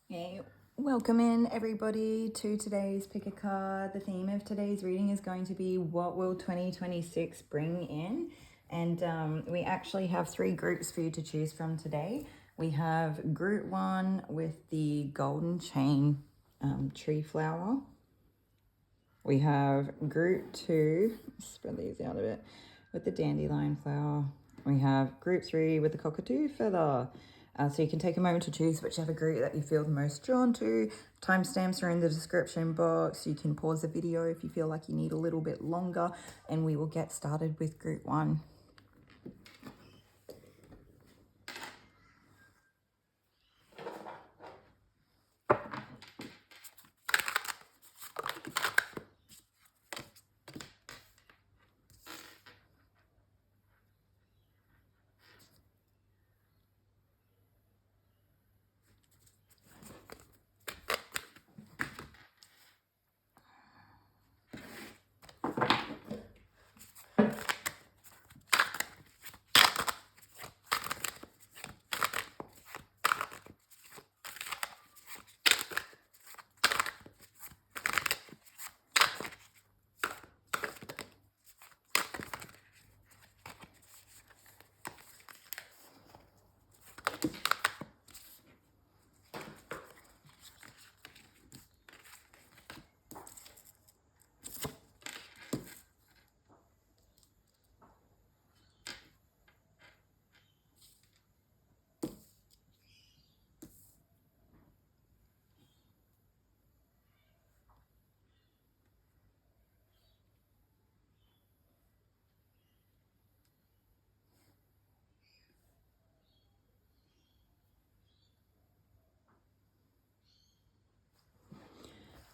Hey, welcome in everybody to today's Pick a Card. The theme of today's reading is going to be what will 2026 bring in? And we actually have 3 groups for you to choose from today. We have group 1 with the golden chain tree flower. We have group 2, spread these out a bit, with the dandelion flower. We have group 3 with the cockatoo feather. So you can take a moment to choose whichever group that you feel the most drawn to. Timestamps are in the description box. You can pause the video if you feel like you need a little bit longer, and we will get started with group 1.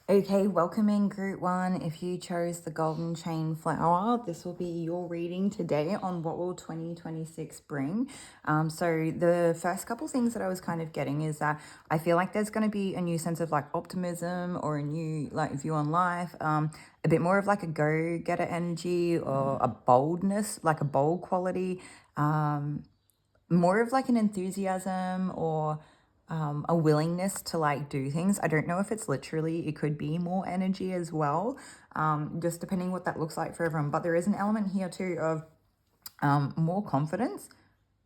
Okay, welcome in group 1. If you chose the golden chain flower, this will be your reading today on what will 2026 bring. So the first couple things that I was kind of getting is that I feel like there's going to be a new sense of like optimism or a new like view on life, a bit more of like a go-getter energy or a boldness, like a bold quality, more of like an enthusiasm or a willingness to like do things. I don't know if it's literally, it could be more energy as well, just depending what that looks like for everyone. But there is an element here too of more confidence,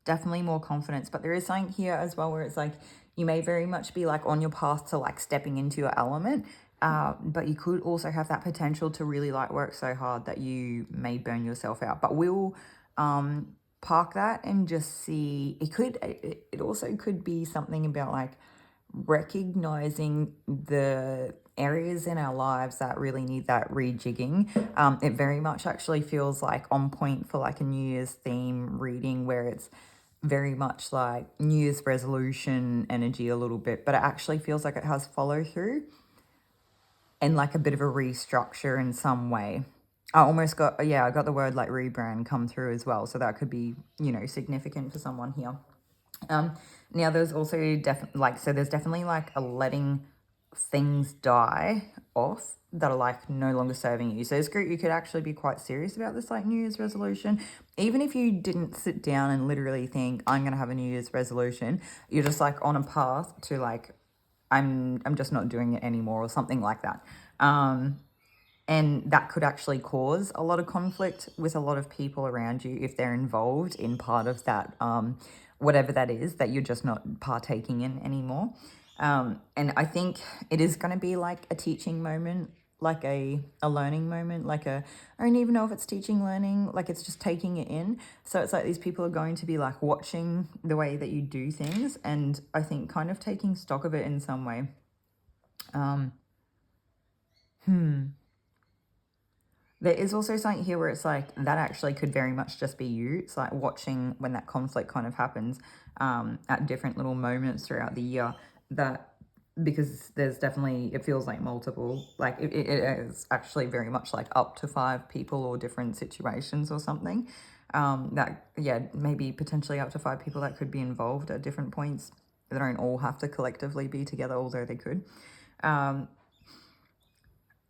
definitely more confidence. But there is something here as well where it's like you may very much be like on your path to like stepping into your element. But you could also have that potential to really like work so hard that you may burn yourself out. But we'll park that and just see. It also could be something about like recognizing the areas in our lives that really need that rejigging. It very much actually feels like on point for like a New Year's theme reading where it's very much like New Year's resolution energy a little bit, but it actually feels like it has follow through and like a bit of a restructure in some way. I almost got, yeah, I got the word like rebrand come through as well. So that could be, significant for someone here. Now there's also there's definitely like a letting things die off that are like no longer serving you. So it's great. You could actually be quite serious about this like New Year's resolution. Even if you didn't sit down and literally think, I'm going to have a New Year's resolution, you're just like on a path to like, I'm just not doing it anymore or something like that. And that could actually cause a lot of conflict with a lot of people around you if they're involved in part of that, whatever that is that you're just not partaking in anymore. And I think it is going to be like a teaching moment, like a learning moment, I don't even know if it's teaching, learning, like it's just taking it in. So it's like these people are going to be like watching the way that you do things, and I think kind of taking stock of it in some way. There is also something here where it's like that actually could very much just be you. It's like watching when that conflict kind of happens at different little moments throughout the year, that because there's definitely, it feels like multiple, like it is actually very much like up to 5 people or different situations or something. That, yeah, maybe potentially up to 5 people that could be involved at different points. They don't all have to collectively be together, although they could.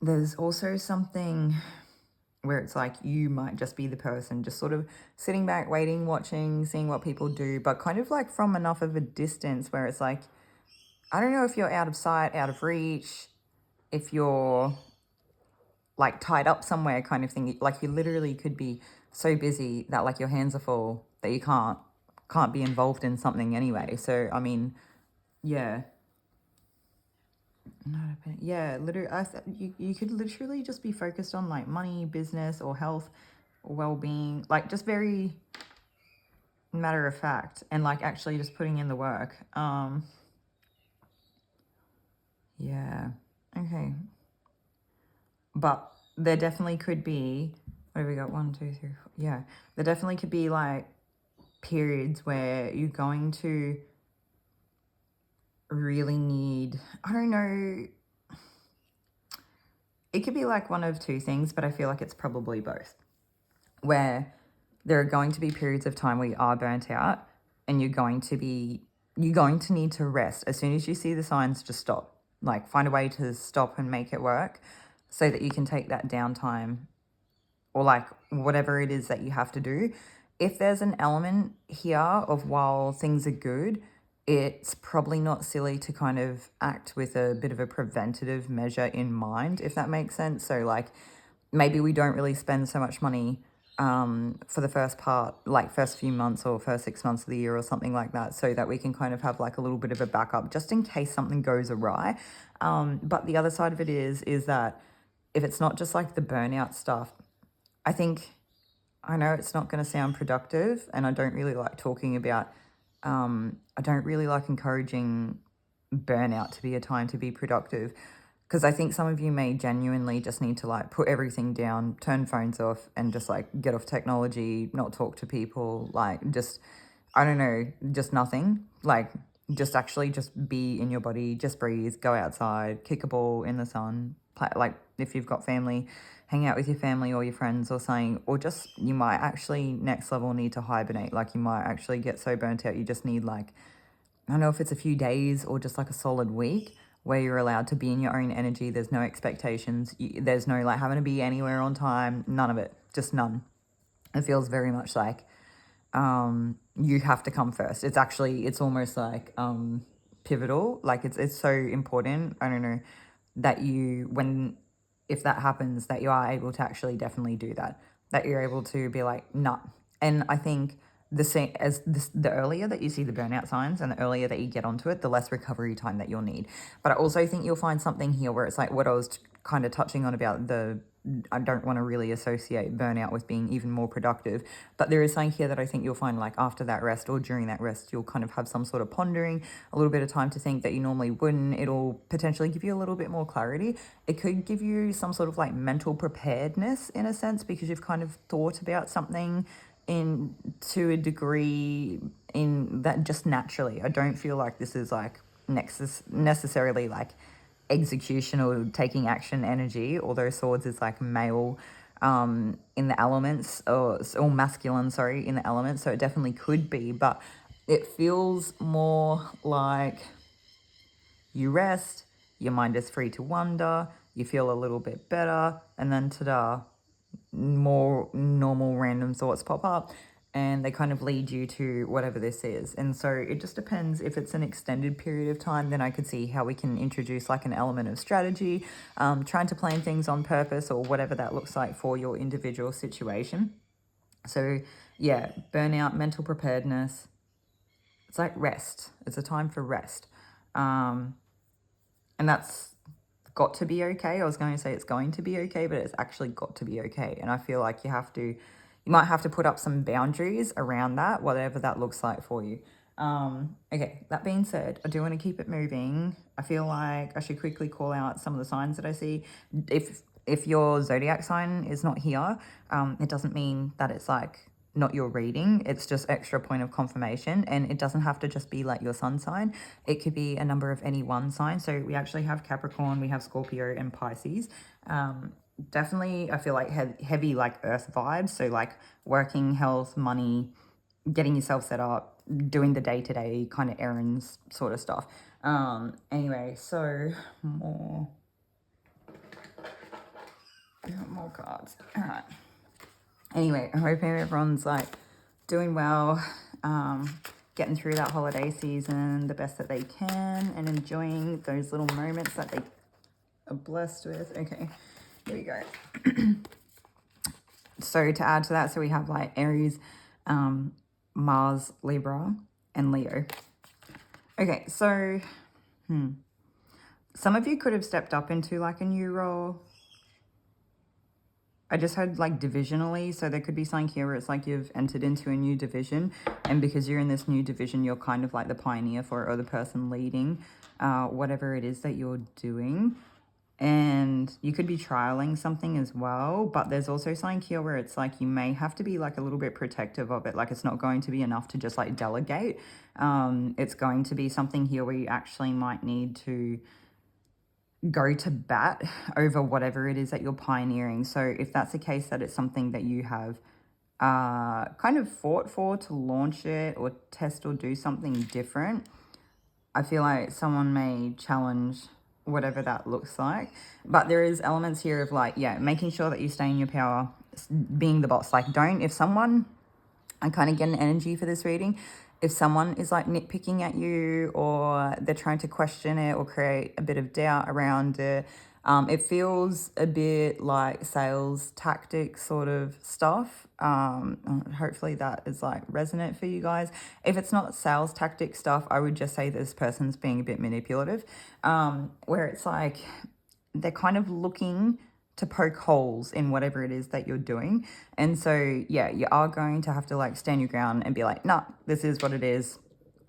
There's also something where it's like you might just be the person just sort of sitting back, waiting, watching, seeing what people do, but kind of like from enough of a distance where it's like I don't know if you're out of sight, out of reach, if you're like tied up somewhere kind of thing. Like you literally could be so busy that like your hands are full that you can't be involved in something anyway. So I mean, yeah. Yeah, literally, you could literally just be focused on like money, business, or health, or well-being, like just very matter of fact, and like actually just putting in the work. Yeah, okay, but there definitely could be. What have we got? 1, 2, 3, 4. Yeah, there definitely could be like periods where you're going to really need. I don't know. It could be like one of two things, but I feel like it's probably both. Where there are going to be periods of time where you are burnt out and you're going to need to rest. As soon as you see the signs, just stop. Like find a way to stop and make it work so that you can take that downtime or like whatever it is that you have to do. If there's an element here of while things are good, it's probably not silly to kind of act with a bit of a preventative measure in mind, if that makes sense. So like maybe we don't really spend so much money for the first part, like first few months or first 6 months of the year or something like that, so that we can kind of have like a little bit of a backup just in case something goes awry. But the other side of it is that if it's not just like the burnout stuff, I think I know it's not going to sound productive, and I don't really like talking about. I don't really like encouraging burnout to be a time to be productive because I think some of you may genuinely just need to like put everything down, turn phones off, and just like get off technology, not talk to people, like just, I don't know, just nothing. Like just actually just be in your body, just breathe, go outside, kick a ball in the sun, play, like if you've got family, hang out with your family or your friends or something, or just you might actually next level need to hibernate. Like you might actually get so burnt out, you just need like, I don't know if it's a few days or just like a solid week where you're allowed to be in your own energy. There's no expectations. There's no like having to be anywhere on time. None of it. Just none. It feels very much like you have to come first. It's actually, it's almost like pivotal. Like it's so important. I don't know that you, when, if that happens, that you are able to actually definitely do that, that you're able to be like, nah. And I think the same as this, the earlier that you see the burnout signs and the earlier that you get onto it, the less recovery time that you'll need. But I also think you'll find something here where it's like what I was kind of touching on about the, I don't want to really associate burnout with being even more productive, but there is something here that I think you'll find like after that rest or during that rest, you'll kind of have some sort of pondering, a little bit of time to think that you normally wouldn't. It'll potentially give you a little bit more clarity. It could give you some sort of like mental preparedness in a sense because you've kind of thought about something in to a degree in that just naturally. I don't feel like this is like necessarily like execution or taking action energy, although swords is like male in the elements or masculine, sorry, in the elements. So it definitely could be, but it feels more like you rest, your mind is free to wander, you feel a little bit better, and then ta-da, more normal random thoughts pop up and they kind of lead you to whatever this is. And so it just depends. If it's an extended period of time, then I could see how we can introduce like an element of strategy, trying to plan things on purpose or whatever that looks like for your individual situation. So yeah, burnout, mental preparedness, it's like rest. It's a time for rest. And that's got to be okay. I was going to say it's going to be okay, but it's actually got to be okay. And I feel like you might have to put up some boundaries around that, whatever that looks like for you. Okay, that being said, I do want to keep it moving. I feel like I should quickly call out some of the signs that I see. If your zodiac sign is not here, it doesn't mean that it's like not your reading. It's just extra point of confirmation, and it doesn't have to just be like your sun sign. It could be a number of any one sign. So we actually have Capricorn, we have Scorpio and Pisces. Definitely I feel like heavy like earth vibes, so like working, health, money, getting yourself set up, doing the day-to-day kind of errands sort of stuff. Anyway, so more cards. All right. Anyway, I'm hoping everyone's like doing well. getting through that holiday season the best that they can and enjoying those little moments that they are blessed with. Okay, here we go. So to add to that, so we have like Aries, Mars, Libra, and Leo. Okay, so some of you could have stepped up into like a new role. I just had like divisionally, so there could be something here where it's like you've entered into a new division, and because you're in this new division, you're kind of like the pioneer for it, or the person leading whatever it is that you're doing. And you could be trialing something as well, but there's also something here where it's like you may have to be like a little bit protective of it. Like it's not going to be enough to just like delegate. It's going to be something here where you actually might need to go to bat over whatever it is that you're pioneering. So if that's the case, that it's something that you have kind of fought for to launch it or test or do something different, I feel like someone may challenge whatever that looks like. But there is elements here of like, yeah, making sure that you stay in your power, being the boss. Like don't, if someone, I kind of get an energy for this reading, if someone is like nitpicking at you or they're trying to question it or create a bit of doubt around it, it feels a bit like sales tactic sort of stuff. Hopefully that is like resonant for you guys. If it's not sales tactic stuff, I would just say this person's being a bit manipulative, where it's like they're kind of looking to poke holes in whatever it is that you're doing. And so, yeah, you are going to have to like stand your ground and be like, nah, this is what it is.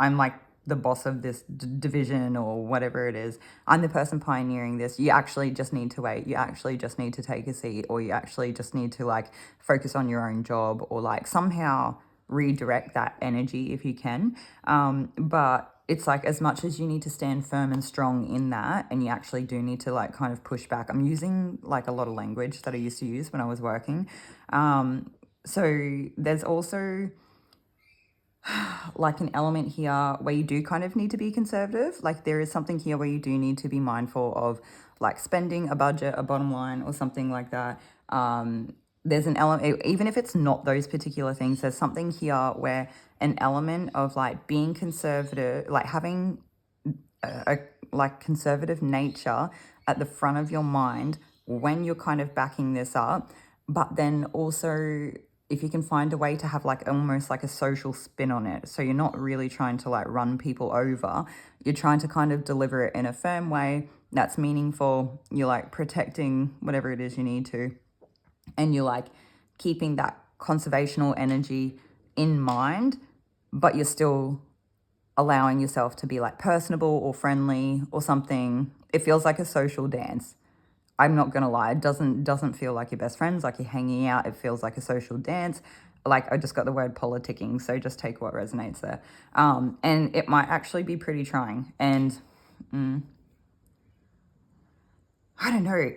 I'm like the boss of this division or whatever it is. I'm the person pioneering this. You actually just need to wait. You actually just need to take a seat, or you actually just need to like focus on your own job, or like somehow redirect that energy if you can. But it's like as much as you need to stand firm and strong in that, and you actually do need to like kind of push back. I'm using like a lot of language that I used to use when I was working. So there's also like an element here where you do kind of need to be conservative. Like there is something here where you do need to be mindful of like spending a budget, a bottom line, or something like that. There's an element, even if it's not those particular things, there's something here where an element of like being conservative, like having a like conservative nature at the front of your mind when you're kind of backing this up, but then also if you can find a way to have like almost like a social spin on it, so you're not really trying to like run people over, you're trying to kind of deliver it in a firm way that's meaningful, you're like protecting whatever it is you need to, and you're like keeping that conservational energy in mind, but you're still allowing yourself to be like personable or friendly or something. It feels like a social dance. I'm not gonna lie, it doesn't feel like your best friends, like you're hanging out. It feels like a social dance. Like I just got the word politicking, so just take what resonates there. And it might actually be pretty trying. And I don't know.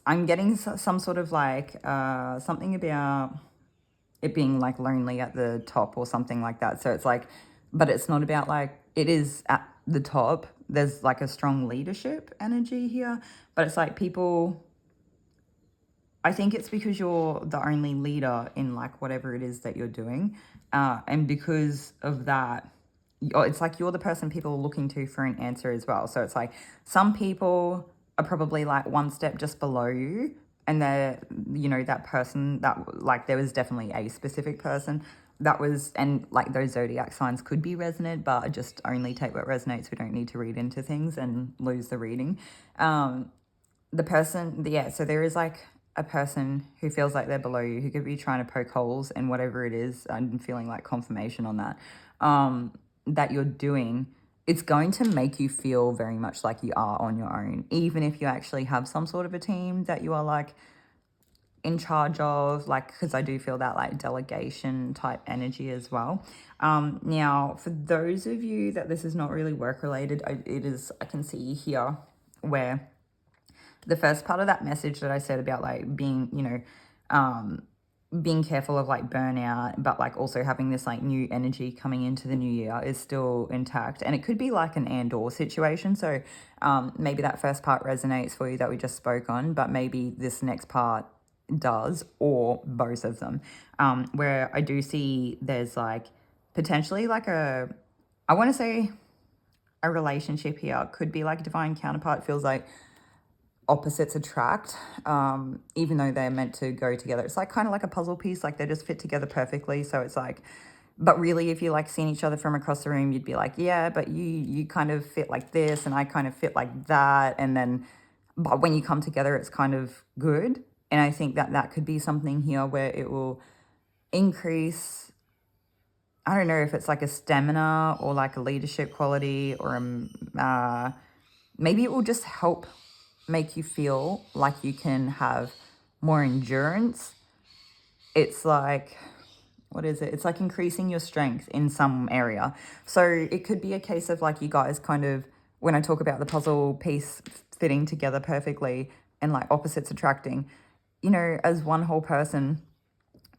I'm getting some sort of like something about it being like lonely at the top or something like that. So it's like, but it's not about like, it is at the top. There's like a strong leadership energy here, but it's like people, I think it's because you're the only leader in like whatever it is that you're doing. And because of that, it's like you're the person people are looking to for an answer as well. So it's like some people are probably like one step just below you, and they're, you know, that person that like there was definitely a specific person that was, and like those zodiac signs could be resonant, but I just only take what resonates. We don't need to read into things and lose the reading. The person, yeah, so there is like a person who feels like they're below you, who could be trying to poke holes in whatever it is. I'm feeling like confirmation on that, that you're doing. It's going to make you feel very much like you are on your own, even if you actually have some sort of a team that you are like in charge of, like, because I do feel that like delegation type energy as well. Now, for those of you that this is not really work related, it is, I can see here where the first part of that message that I said about like being, you know, being careful of like burnout, but like also having this like new energy coming into the new year is still intact. And it could be like an and or situation. So maybe that first part resonates for you that we just spoke on, but maybe this next part does, or both of them. Where I do see there's like potentially like a I want to say a relationship here could be like a divine counterpart. It feels like opposites attract, even though they're meant to go together. It's like kind of like a puzzle piece, like they just fit together perfectly. So it's like, but really, if you like seeing each other from across the room, you'd be like, yeah, but you kind of fit like this, and I kind of fit like that, and then, but when you come together, it's kind of good. And I think that that could be something here where it will increase. I don't know if it's like a stamina or like a leadership quality or maybe it will just help make you feel like you can have more endurance. It's like, what is it? It's like increasing your strength in some area. So it could be a case of like you guys kind of, when I talk about the puzzle piece fitting together perfectly and like opposites attracting, you know, as one whole person,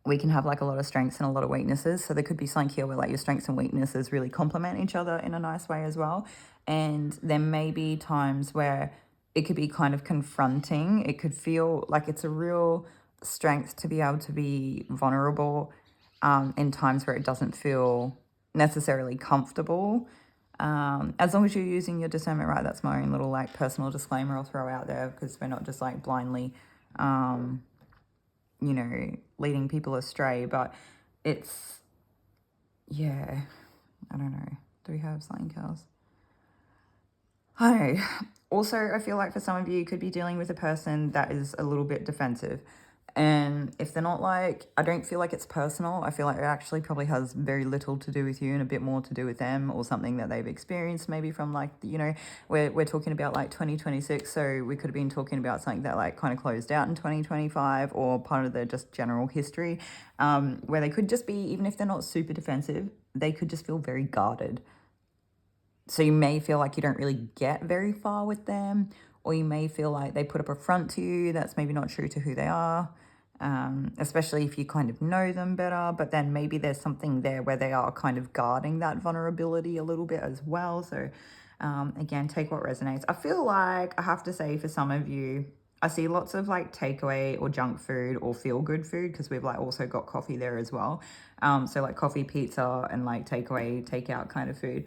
we can have like a lot of strengths and a lot of weaknesses. So there could be something here where like your strengths and weaknesses really complement each other in a nice way as well. And there may be times where it could be kind of confronting. It could feel like it's a real strength to be able to be vulnerable in times where it doesn't feel necessarily comfortable. As long as you're using your discernment right, that's my own little like personal disclaimer I'll throw out there, because we're not just like blindly you know, leading people astray, but it's, yeah, I don't know. Do we have something else? I don't know. Also, I feel like for some of you, you could be dealing with a person that is a little bit defensive. And if they're not like, I don't feel like it's personal. I feel like it actually probably has very little to do with you and a bit more to do with them, or something that they've experienced maybe from like, you know, we're talking about like 2026. So we could have been talking about something that like kind of closed out in 2025, or part of the just general history, where they could just be, even if they're not super defensive, they could just feel very guarded. So you may feel like you don't really get very far with them, or you may feel like they put up a front to you that's maybe not true to who they are, especially if you kind of know them better. But then maybe there's something there where they are kind of guarding that vulnerability a little bit as well. So again, take what resonates. I feel like I have to say for some of you, I see lots of like takeaway or junk food or feel good food, because we've like also got coffee there as well. So like coffee, pizza, and like takeaway, takeout kind of food.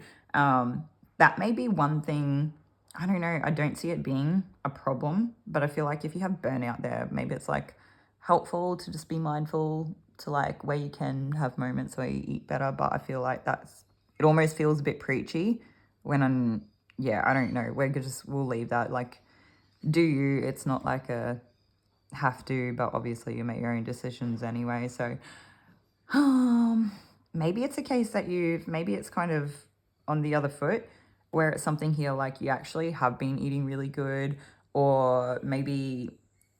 That may be one thing. I don't know. I don't see it being a problem, but I feel like if you have burnout there, maybe it's like helpful to just be mindful to like where you can have moments where you eat better. But I feel like it almost feels a bit preachy when yeah, I don't know. We'll leave that. Like, do you? It's not like a have to, but obviously you make your own decisions anyway. So, maybe it's a case that maybe it's kind of on the other foot, where it's something here like you actually have been eating really good, or maybe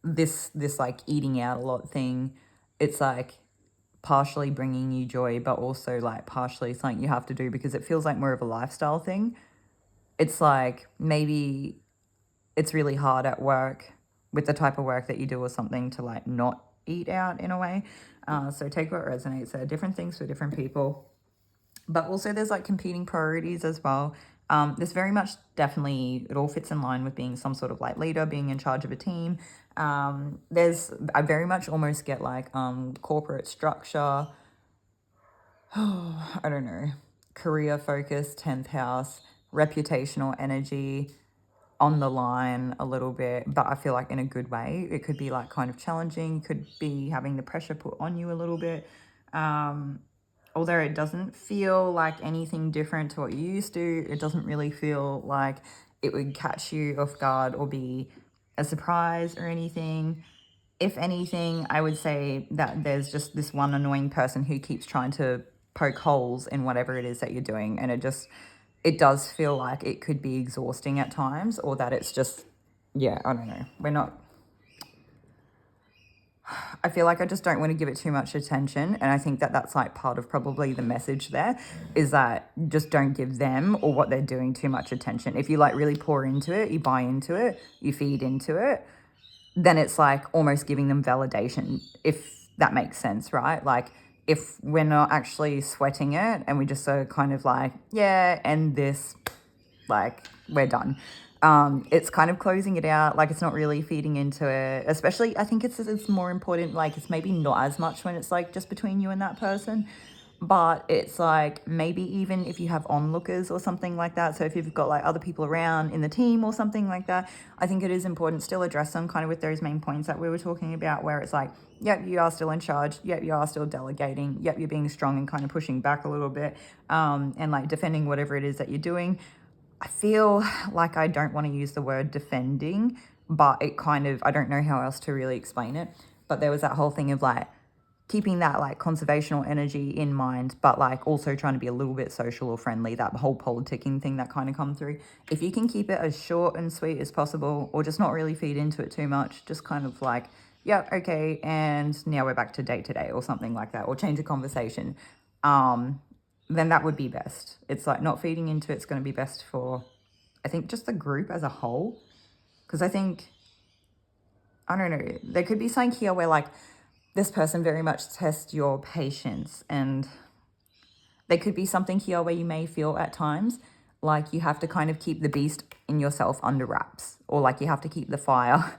this like eating out a lot thing, it's like partially bringing you joy, but also like partially something you have to do because it feels like more of a lifestyle thing. It's like maybe it's really hard at work with the type of work that you do or something to like not eat out in a way. So take what resonates there. Different things for different people. But also there's like competing priorities as well. There's very much definitely, it all fits in line with being some sort of like leader, being in charge of a team. I very much almost get like corporate structure. I don't know, career focus, 10th house, reputational energy on the line a little bit, but I feel like in a good way. It could be like kind of challenging, could be having the pressure put on you a little bit. Although it doesn't feel like anything different to what you used to, it doesn't really feel like it would catch you off guard or be a surprise or anything. If anything, I would say that there's just this one annoying person who keeps trying to poke holes in whatever it is that you're doing. And it does feel like it could be exhausting at times, or that it's just, yeah, I don't know. I feel like I just don't want to give it too much attention. And I think that that's like part of probably the message there, is that just don't give them or what they're doing too much attention. If you like really pour into it, you buy into it, you feed into it, then it's like almost giving them validation, if that makes sense, right? Like if we're not actually sweating it and we just are kind of like, yeah, and this, like we're done. It's kind of closing it out, like it's not really feeding into it. Especially, I think it's more important, like it's maybe not as much when it's like just between you and that person. but it's like maybe even if you have onlookers or something like that, so if you've got like other people around in the team or something like that, I think it is important still address them kind of with those main points that we were talking about, where it's like, yep, you are still in charge, yep, you are still delegating, yep, you're being strong and kind of pushing back a little bit, and like defending whatever it is that you're doing. I feel like I don't want to use the word defending, but it kind of, I don't know how else to really explain it. But there was that whole thing of like keeping that like conservational energy in mind, but like also trying to be a little bit social or friendly, that whole politicking thing that kind of come through. If you can keep it as short and sweet as possible, or just not really feed into it too much, just kind of like, yeah, okay, and now we're back to day, or something like that, or change the conversation, then that would be best. It's like not feeding into it's going to be best for, I think, just the group as a whole. Because I think, I don't know, there could be something here where like this person very much tests your patience, and there could be something here where you may feel at times like you have to kind of keep the beast in yourself under wraps, or like you have to keep the fire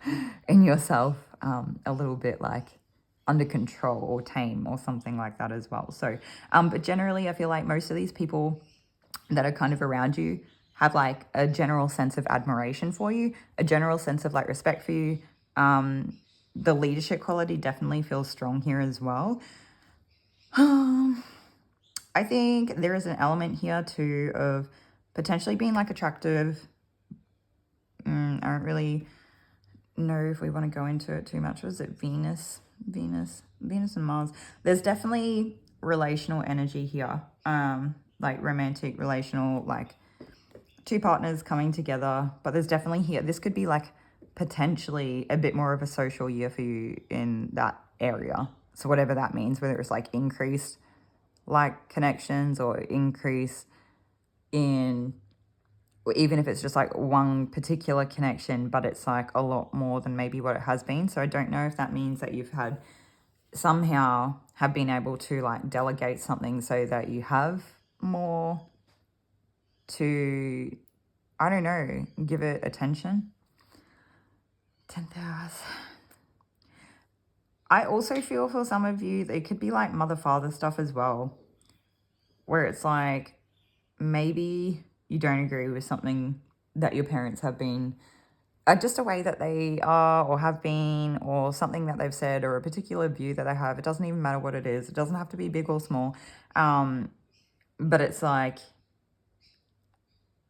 in yourself a little bit like under control or tame or something like that as well. So, but generally I feel like most of these people that are kind of around you have like a general sense of admiration for you, a general sense of like respect for you. The leadership quality definitely feels strong here as well. I think there is an element here too of potentially being like attractive. I don't really know if we want to go into it too much. Was it Venus and Mars? There's definitely relational energy here. Like romantic, relational, like two partners coming together. But there's definitely here, this could be like potentially a bit more of a social year for you in that area. So whatever that means, whether it's like increased like connections or increase in, or even if it's just like one particular connection, but it's like a lot more than maybe what it has been. So I don't know if that means that you've had somehow have been able to like delegate something so that you have more to, I don't know, give it attention. 10,000. I also feel for some of you, it could be like mother-father stuff as well, where it's like maybe you don't agree with something that your parents have been, just a way that they are or have been, or something that they've said, or a particular view that they have. It doesn't even matter what it is. It doesn't have to be big or small. But it's like,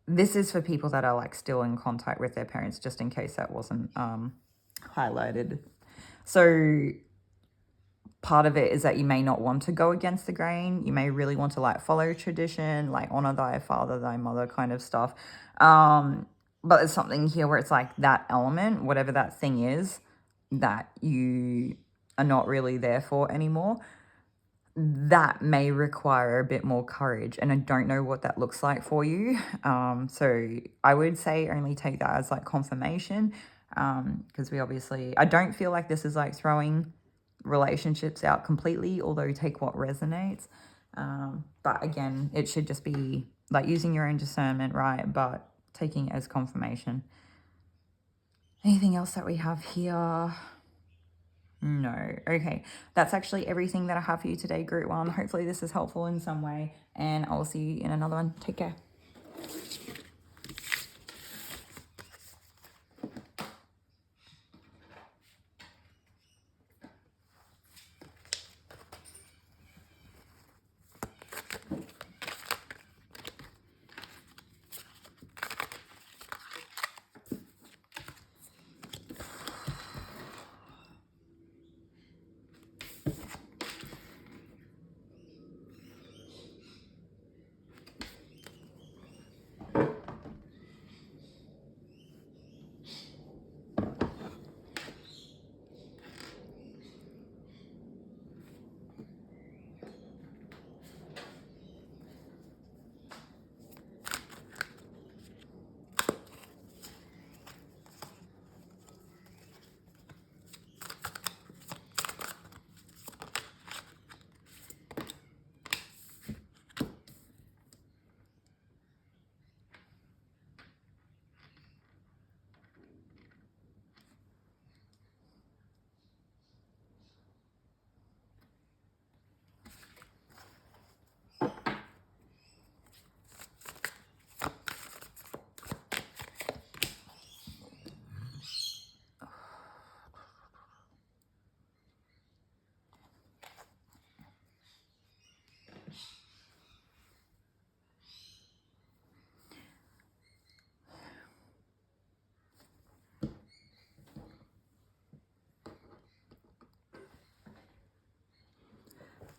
this is for people that are like still in contact with their parents, just in case that wasn't highlighted. So part of it is that you may not want to go against the grain. You may really want to like follow tradition, like honor thy father, thy mother kind of stuff. But there's something here where it's like that element, whatever that thing is, that you are not really there for anymore, that may require a bit more courage. And I don't know what that looks like for you. So I would say only take that as like confirmation, because we obviously, I don't feel like this is like throwing relationships out completely, although take what resonates. But again, it should just be like using your own discernment, right? But taking it as confirmation. Anything else that we have here? No. Okay. That's actually everything that I have for you today, Group 1. Hopefully this is helpful in some way, and I'll see you in another one. Take care.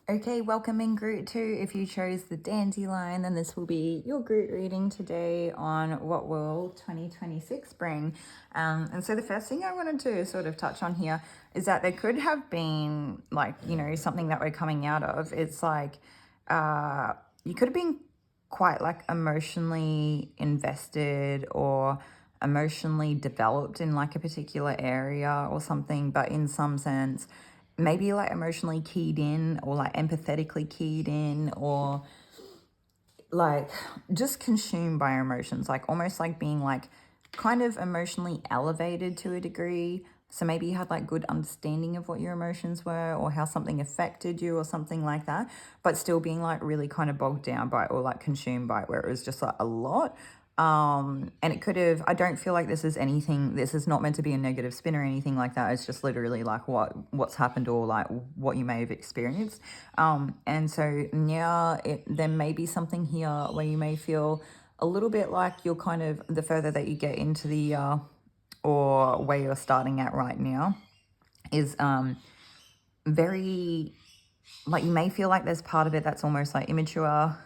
Okay, welcome in group 2. If you chose the Dandelion, then this will be your group reading today on what will 2026 bring. And so the first thing I wanted to sort of touch on here is that there could have been like, something that we're coming out of. It's like you could have been quite like emotionally invested or emotionally developed in like a particular area or something, but in some sense maybe like emotionally keyed in or like empathetically keyed in or like just consumed by our emotions, like almost like being like kind of emotionally elevated to a degree. So maybe you had like good understanding of what your emotions were or how something affected you or something like that, but still being like really kind of bogged down by it or like consumed by it where it was just like a lot. And it could have, I don't feel like this is anything, this is not meant to be a negative spin or anything like that. It's just literally like what's happened or like what you may have experienced. And so now there may be something here where you may feel a little bit like you're kind of, the further that you get into the or where you're starting at right now is very, like you may feel like there's part of it that's almost like immature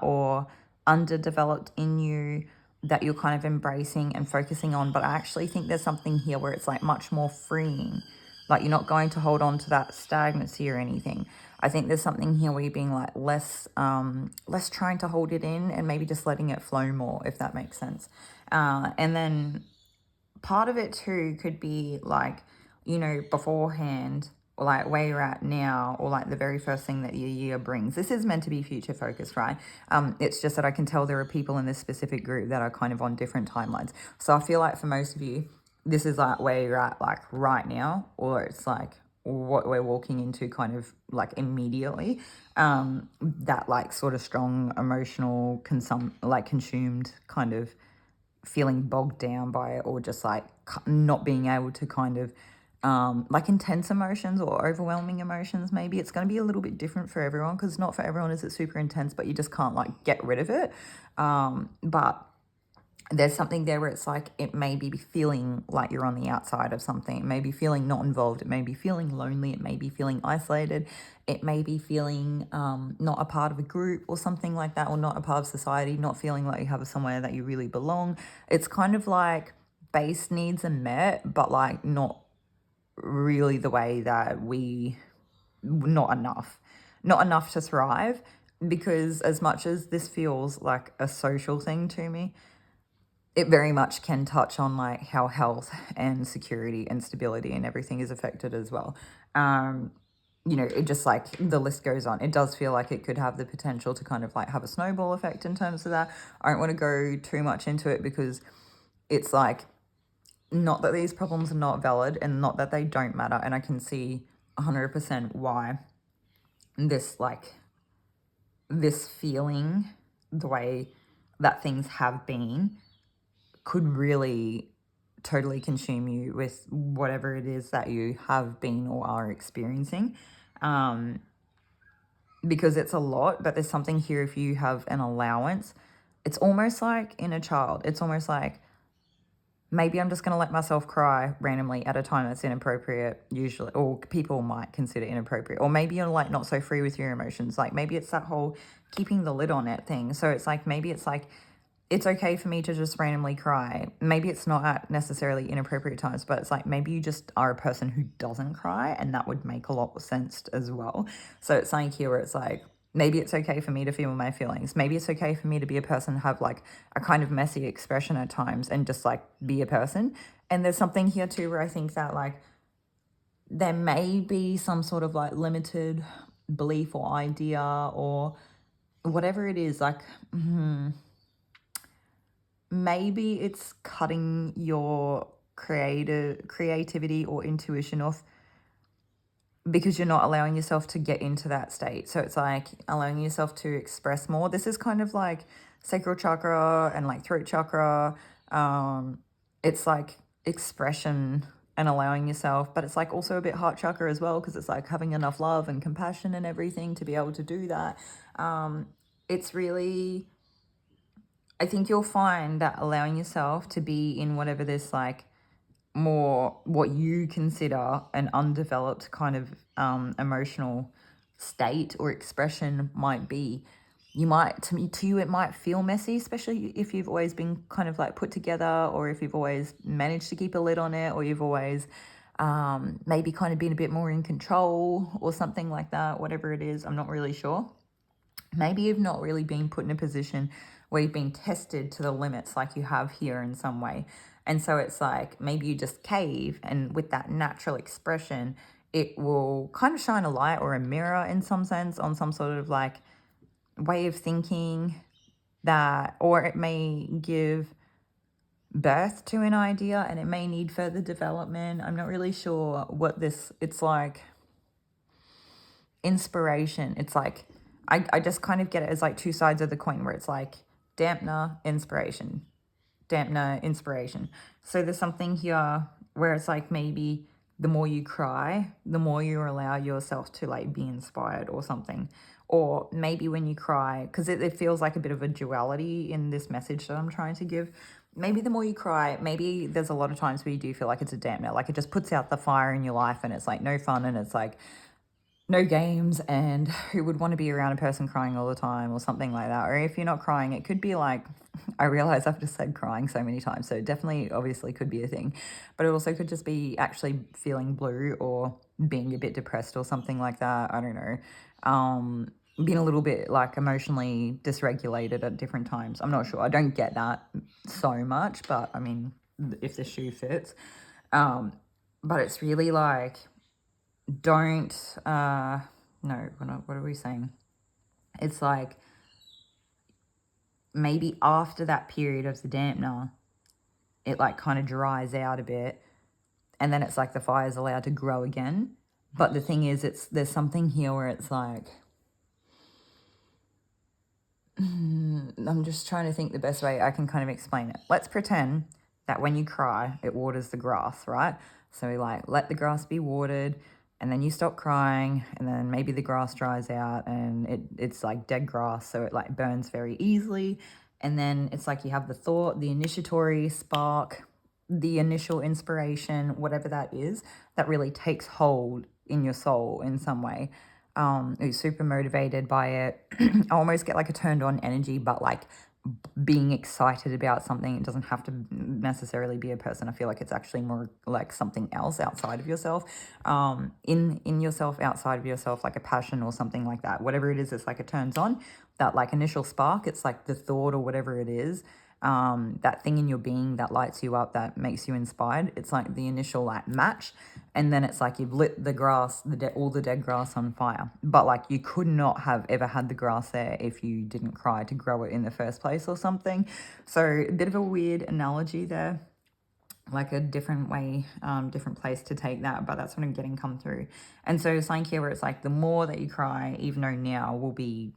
or underdeveloped in you that you're kind of embracing and focusing on. But I actually think there's something here where it's like much more freeing. Like you're not going to hold on to that stagnancy or anything. I think there's something here where you're being like less trying to hold it in and maybe just letting it flow more, if that makes sense. And then part of it too could be like, beforehand or like where you're at now or like the very first thing that your year brings. This is meant to be future focused, right? It's just that I can tell there are people in this specific group that are kind of on different timelines. So I feel like for most of you, this is like where you're at like right now, or it's like what we're walking into kind of like immediately. That like sort of strong emotional consumed kind of feeling bogged down by it or just like not being able to kind of like intense emotions or overwhelming emotions. Maybe it's going to be a little bit different for everyone because not for everyone is it super intense, but you just can't like get rid of it. But there's something there where it's like it may be feeling like you're on the outside of something. It may be feeling not involved. It may be feeling lonely. It may be feeling isolated. It may be feeling not a part of a group or something like that, or not a part of society, not feeling like you have somewhere that you really belong. It's kind of like base needs are met, but like not really the way that not enough to thrive. Because as much as this feels like a social thing to me, it very much can touch on like how health and security and stability and everything is affected as well. It just like the list goes on. It does feel like it could have the potential to kind of like have a snowball effect in terms of that. I don't want to go too much into it because it's like not that these problems are not valid and not that they don't matter. And I can see 100% why this feeling, the way that things have been, could really totally consume you with whatever it is that you have been or are experiencing. Because it's a lot, but there's something here if you have an allowance. It's almost like in a child. It's almost like maybe I'm just going to let myself cry randomly at a time that's inappropriate, usually, or people might consider inappropriate. Or maybe you're like not so free with your emotions. Like maybe it's that whole keeping the lid on it thing. So it's like maybe it's like it's okay for me to just randomly cry. Maybe it's not at necessarily inappropriate times, but it's like maybe you just are a person who doesn't cry, and that would make a lot of sense as well. So it's something here where it's like maybe it's okay for me to feel my feelings. Maybe it's okay for me to be a person, have like a kind of messy expression at times and just like be a person. And there's something here too where I think that like there may be some sort of like limited belief or idea or whatever it is, like maybe it's cutting your creativity or intuition off because you're not allowing yourself to get into that state. So it's like allowing yourself to express more. This is kind of like sacral chakra and like throat chakra. It's like expression and allowing yourself, but it's like also a bit heart chakra as well because it's like having enough love and compassion and everything to be able to do that. It's really, I think you'll find that allowing yourself to be in whatever this like more what you consider an undeveloped kind of emotional state or expression might be. You might, to you, it might feel messy, especially if you've always been kind of like put together, or if you've always managed to keep a lid on it, or you've always maybe kind of been a bit more in control or something like that, whatever it is, I'm not really sure. Maybe you've not really been put in a position where you've been tested to the limits like you have here in some way. And so it's like maybe you just cave, and with that natural expression, it will kind of shine a light or a mirror in some sense on some sort of like way of thinking that, or it may give birth to an idea and it may need further development. I'm not really sure what this, it's like inspiration. It's like, I just kind of get it as like two sides of the coin, where it's like dampener, inspiration, dampener, inspiration. So there's something here where it's like maybe the more you cry, the more you allow yourself to like be inspired or something. Or maybe when you cry, because it feels like a bit of a duality in this message that I'm trying to give. Maybe the more you cry, maybe there's a lot of times where you do feel like it's a dampener, like it just puts out the fire in your life and it's like no fun, and it's like no games, and who would want to be around a person crying all the time or something like that. Or if you're not crying, it could be like, I realize I've just said crying so many times, so it definitely obviously could be a thing, but it also could just be actually feeling blue or being a bit depressed or something like that. I don't know. Being a little bit like emotionally dysregulated at different times. I'm not sure. I don't get that so much, but I mean, if the shoe fits. But it's really like, don't no, what are we saying? It's like maybe after that period of the dampener, it like kind of dries out a bit, and then it's like the fire's allowed to grow again. But the thing is, there's something here where it's like, I'm just trying to think the best way I can kind of explain it. Let's pretend that when you cry, it waters the grass, right? So we like let the grass be watered, and then you stop crying, and then maybe the grass dries out, and it's like dead grass, so it like burns very easily. And then it's like you have the thought, the initiatory spark, the initial inspiration, whatever that is, that really takes hold in your soul in some way. You're super motivated by it. I almost get like a turned on energy, but like being excited about something. It doesn't have to necessarily be a person. I feel like it's actually more like something else outside of yourself, in yourself, outside of yourself, like a passion or something like that. Whatever it is, it's like it turns on that like initial spark. It's like the thought or whatever it is, that thing in your being that lights you up, that makes you inspired. It's like the initial like match, and then it's like you've lit the grass, all the dead grass on fire. But like you could not have ever had the grass there if you didn't cry to grow it in the first place or something. So a bit of a weird analogy there, like a different way, different place to take that, but that's what I'm getting come through. And so something here where it's like the more that you cry, even though now will be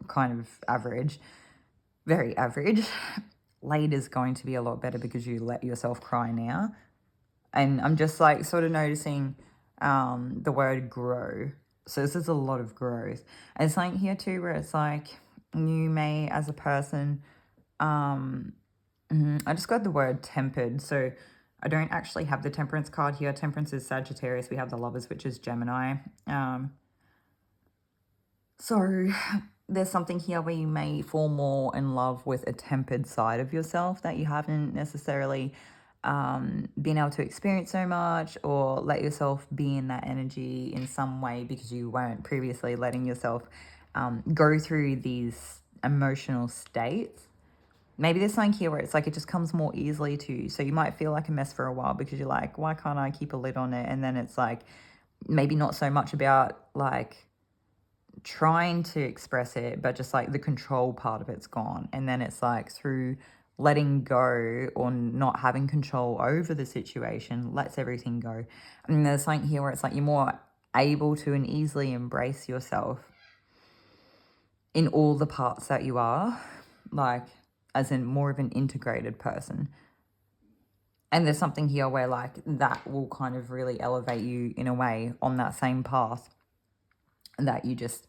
kind of average, very average, later's going to be a lot better because you let yourself cry now. And I'm just like sort of noticing the word grow. So this is a lot of growth. And something here too where it's like you may, as a person, I just got the word tempered. So I don't actually have the temperance card here. Temperance is Sagittarius. We have the lovers, which is Gemini. So there's something here where you may fall more in love with a tempered side of yourself that you haven't necessarily been able to experience so much, or let yourself be in that energy in some way because you weren't previously letting yourself go through these emotional states. Maybe there's something here where it's like it just comes more easily to you. So you might feel like a mess for a while because you're like, why can't I keep a lid on it? And then it's like maybe not so much about like trying to express it, but just like the control part of it's gone. And then it's like through letting go or not having control over the situation lets everything go. And there's something here where it's like you're more able to and easily embrace yourself in all the parts that you are, like as in more of an integrated person. And there's something here where like that will kind of really elevate you in a way on that same path that you just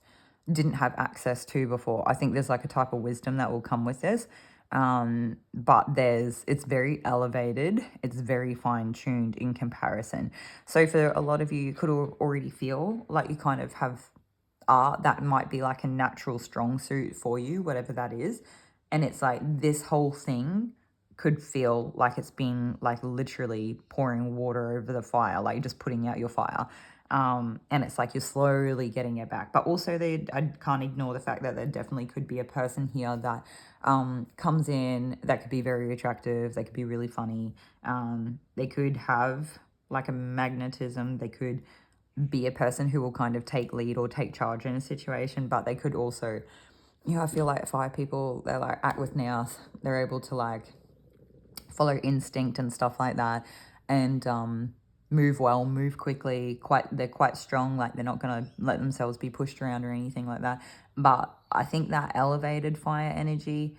didn't have access to before. I think there's like a type of wisdom that will come with this. But it's very elevated. It's very fine tuned in comparison. So for a lot of you, you could already feel like you kind of have art that might be like a natural strong suit for you, whatever that is. And it's like this whole thing could feel like it's been like literally pouring water over the fire, like just putting out your fire. And it's like you're slowly getting it back. But also, I can't ignore the fact that there definitely could be a person here that comes in that could be very attractive. They could be really funny. They could have like a magnetism. They could be a person who will kind of take lead or take charge in a situation, but they could also, I feel like fire people, they're like act with nous. They're able to like follow instinct and stuff like that, and move well, move quickly. They're quite strong. Like they're not gonna let themselves be pushed around or anything like that. But I think that elevated fire energy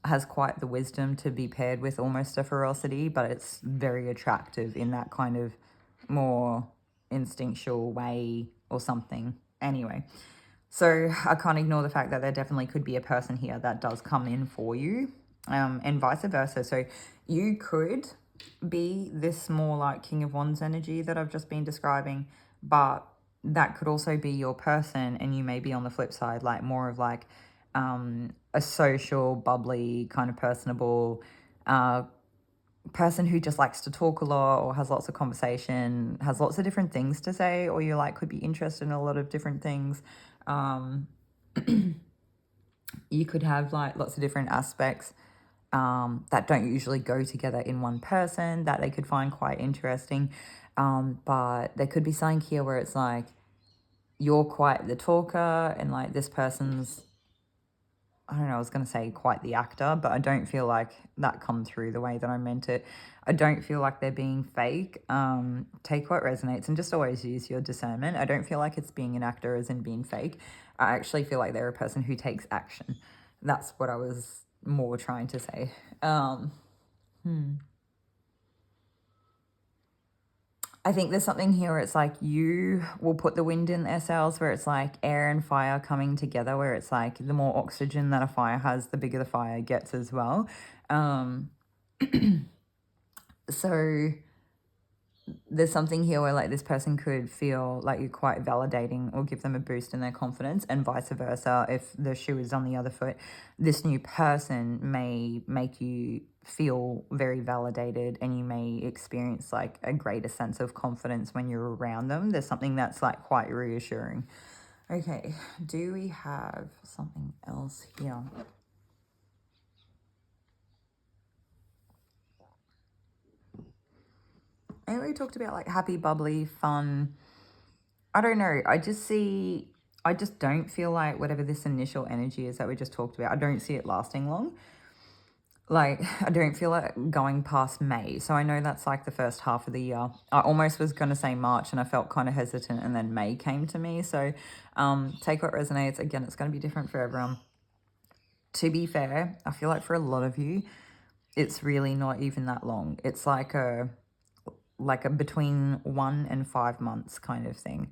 has quite the wisdom to be paired with almost a ferocity, but it's very attractive in that kind of more instinctual way or something. Anyway, so I can't ignore the fact that there definitely could be a person here that does come in for you, and vice versa. So you could be this more like King of Wands energy that I've just been describing, but that could also be your person, and you may be on the flip side, like more of like a social, bubbly, kind of personable person who just likes to talk a lot or has lots of conversation, has lots of different things to say, or you like could be interested in a lot of different things. You could have like lots of different aspects that don't usually go together in one person that they could find quite interesting. But there could be something here where it's like you're quite the talker and like this person's, I don't know, I was going to say quite the actor, but I don't feel like that come through the way that I meant it. I don't feel like they're being fake. Take what resonates and just always use your discernment. I don't feel like it's being an actor as in being fake. I actually feel like they're a person who takes action. That's what I was more trying to say. I think there's something here where it's like you will put the wind in their sails, where it's like air and fire coming together, where it's like the more oxygen that a fire has, the bigger the fire gets as well. So there's something here where like this person could feel like you're quite validating or give them a boost in their confidence, and vice versa. If the shoe is on the other foot, this new person may make you feel very validated, and you may experience like a greater sense of confidence when you're around them. There's something that's like quite reassuring. Okay, do we have something else here? And we talked about like happy, bubbly, fun. I don't know. I just don't feel like whatever this initial energy is that we just talked about, I don't see it lasting long. Like, I don't feel like going past May. So I know that's like the first half of the year. I almost was going to say March and I felt kind of hesitant, and then May came to me. So take what resonates. Again, it's going to be different for everyone. To be fair, I feel like for a lot of you, it's really not even that long. It's like a between 1 and 5 months kind of thing.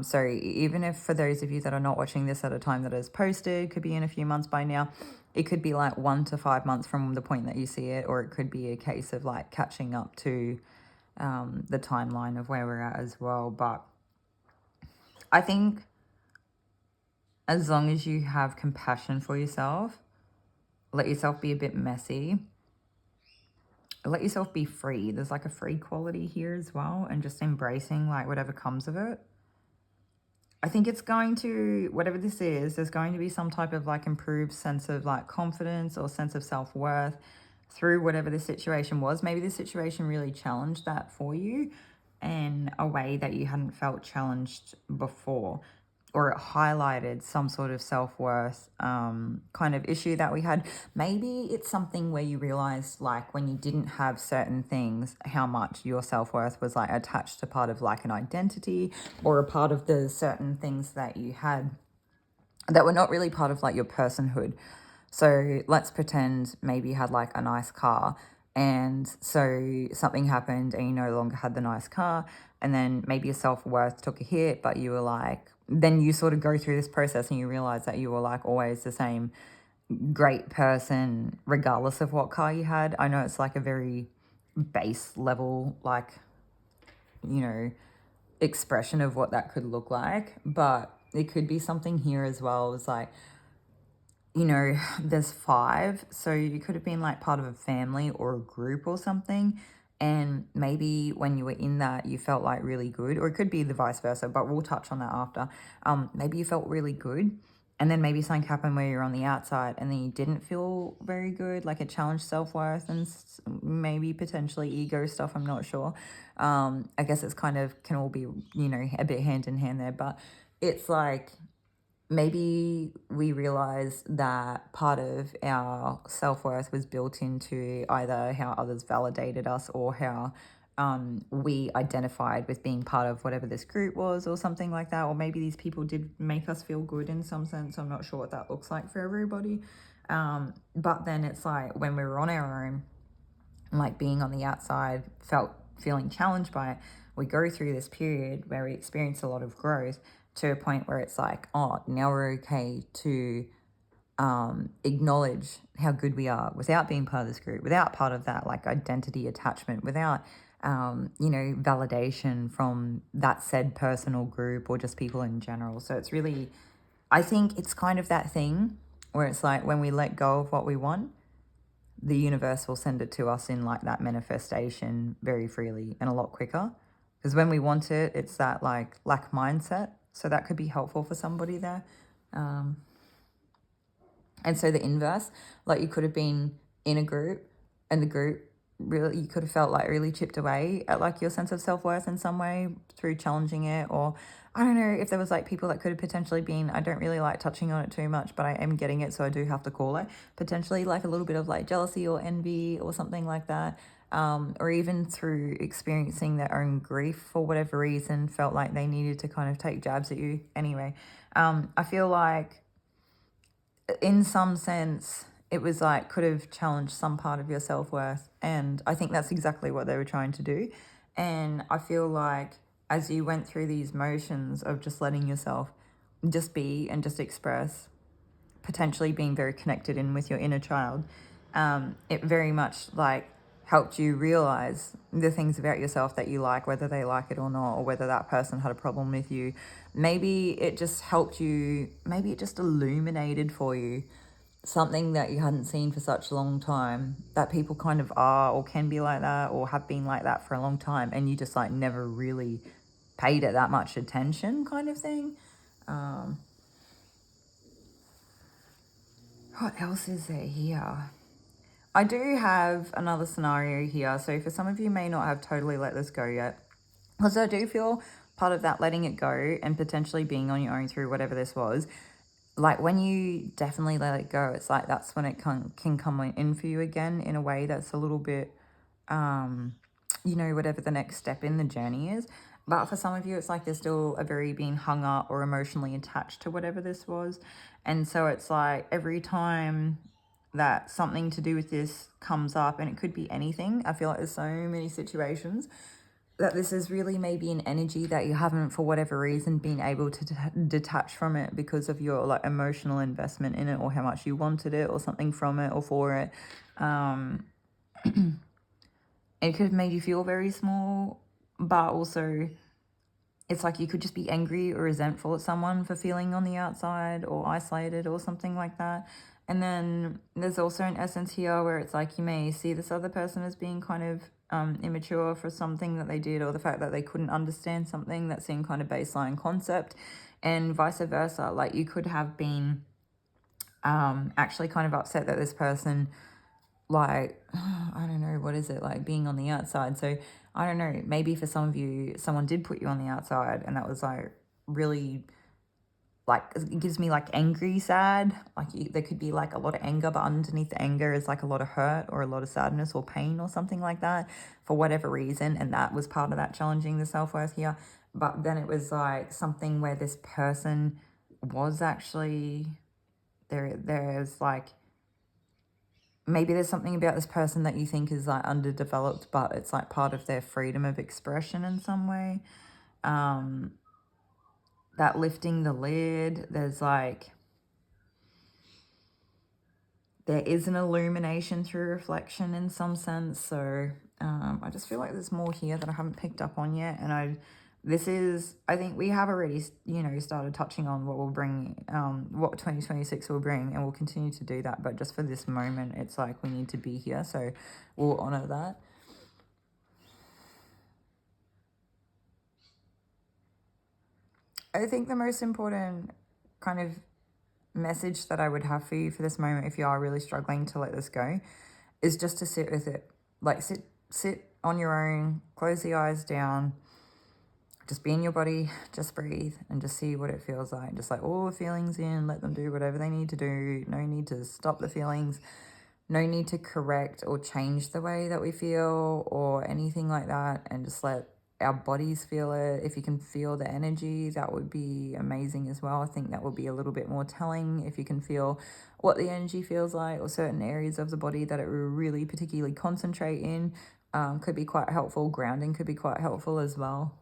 So even if for those of you that are not watching this at a time that is posted, could be in a few months by now, it could be like 1 to 5 months from the point that you see it, or it could be a case of like catching up to the timeline of where we're at as well. But I think as long as you have compassion for yourself, let yourself be a bit messy, let yourself be free. There's like a free quality here as well, and just embracing like whatever comes of it. I think it's going to, whatever this is, there's going to be some type of like improved sense of like confidence or sense of self-worth through whatever the situation was. Maybe the situation really challenged that for you in a way that you hadn't felt challenged before, or it highlighted some sort of self-worth kind of issue that we had. Maybe it's something where you realized like when you didn't have certain things, how much your self-worth was like attached to part of like an identity, or a part of the certain things that you had that were not really part of like your personhood. So let's pretend maybe you had like a nice car, and so something happened and you no longer had the nice car, and then maybe your self-worth took a hit, but you were like, then you sort of go through this process and you realize that you were like always the same great person regardless of what car you had. I know it's like a very base level, like, expression of what that could look like, but it could be something here as well. It's like, you know, there's 5, so you could have been like part of a family or a group or something. And maybe when you were in that, you felt like really good, or it could be the vice versa, but we'll touch on that after. Maybe you felt really good, and then maybe something happened where you're on the outside and then you didn't feel very good, like it challenged self-worth and maybe potentially ego stuff. I'm not sure. I guess it's kind of can all be, you know, a bit hand in hand there, but it's like maybe we realize that part of our self-worth was built into either how others validated us or how we identified with being part of whatever this group was or something like that. Or maybe these people did make us feel good in some sense. I'm not sure what that looks like for everybody. But then it's like when we were on our own, like being on the outside, feeling challenged by it, we go through this period where we experience a lot of growth to a point where it's like, oh, now we're okay to acknowledge how good we are without being part of this group, without part of that like identity attachment, without you know, validation from that said person or group or just people in general. So it's really, I think it's kind of that thing where it's like when we let go of what we want, the universe will send it to us in like that manifestation very freely and a lot quicker. Because when we want it, it's that like lack mindset. So that could be helpful for somebody there. And so the inverse, like you could have been in a group and the group really, you could have felt like really chipped away at like your sense of self-worth in some way through challenging it. Or I don't know if there was like people that could have potentially been, I don't really like touching on it too much, but I am getting it, so I do have to call it, potentially like a little bit of like jealousy or envy or something like that. Or even through experiencing their own grief for whatever reason, felt like they needed to kind of take jabs at you. Anyway, I feel like in some sense, it was like could have challenged some part of your self-worth. And I think that's exactly what they were trying to do. And I feel like as you went through these motions of just letting yourself just be and just express, potentially being very connected in with your inner child, it very much like helped you realize the things about yourself that you like, whether they like it or not, or whether that person had a problem with you. Maybe it just helped you, maybe it just illuminated for you something that you hadn't seen for such a long time, that people kind of are or can be like that or have been like that for a long time, and you just like never really paid it that much attention kind of thing. What else is there here? I do have another scenario here. So for some of you may not have totally let this go yet, because I do feel part of that letting it go and potentially being on your own through whatever this was, like when you definitely let it go, it's like that's when it can come in for you again in a way that's a little bit, you know, whatever the next step in the journey is. But for some of you, it's like there's still a very being hung up or emotionally attached to whatever this was. And so it's like every time that something to do with this comes up, and it could be anything, I feel like there's so many situations that this is really maybe an energy that you haven't, for whatever reason, been able to detach from it because of your like emotional investment in it, or how much you wanted it or something from it or for it. It could have made you feel very small, but also it's like you could just be angry or resentful at someone for feeling on the outside or isolated or something like that. And then there's also an essence here where it's like you may see this other person as being kind of immature for something that they did, or the fact that they couldn't understand something that seemed kind of baseline concept, and vice versa. Like you could have been actually kind of upset that this person, like, I don't know, what is it, like being on the outside. So I don't know, maybe for some of you, someone did put you on the outside, and that was like really, like, it gives me like angry sad. Like there could be like a lot of anger, but underneath the anger is like a lot of hurt or a lot of sadness or pain or something like that for whatever reason. And that was part of that challenging the self-worth here. But then it was like something where this person was actually there's like, maybe there's something about this person that you think is like underdeveloped, but it's like part of their freedom of expression in some way. That lifting the lid, there's like, there is an illumination through reflection in some sense. So I just feel like there's more here that I haven't picked up on yet, and I this is, I think we have already, you know, started touching on what will bring, what 2026 will bring, and we'll continue to do that. But just for this moment, it's like we need to be here. So we'll honor that. I think the most important kind of message that I would have for you for this moment, if you are really struggling to let this go, is just to sit with it. Like sit on your own, close the eyes down, just be in your body, just breathe and just see what it feels like. Just like all the feelings in, let them do whatever they need to do. No need to stop the feelings. No need to correct or change the way that we feel or anything like that. And just let our bodies feel it. If you can feel the energy, that would be amazing as well. I think that would be a little bit more telling if you can feel what the energy feels like, or certain areas of the body that it will really particularly concentrate in. Could be quite helpful. Grounding could be quite helpful as well.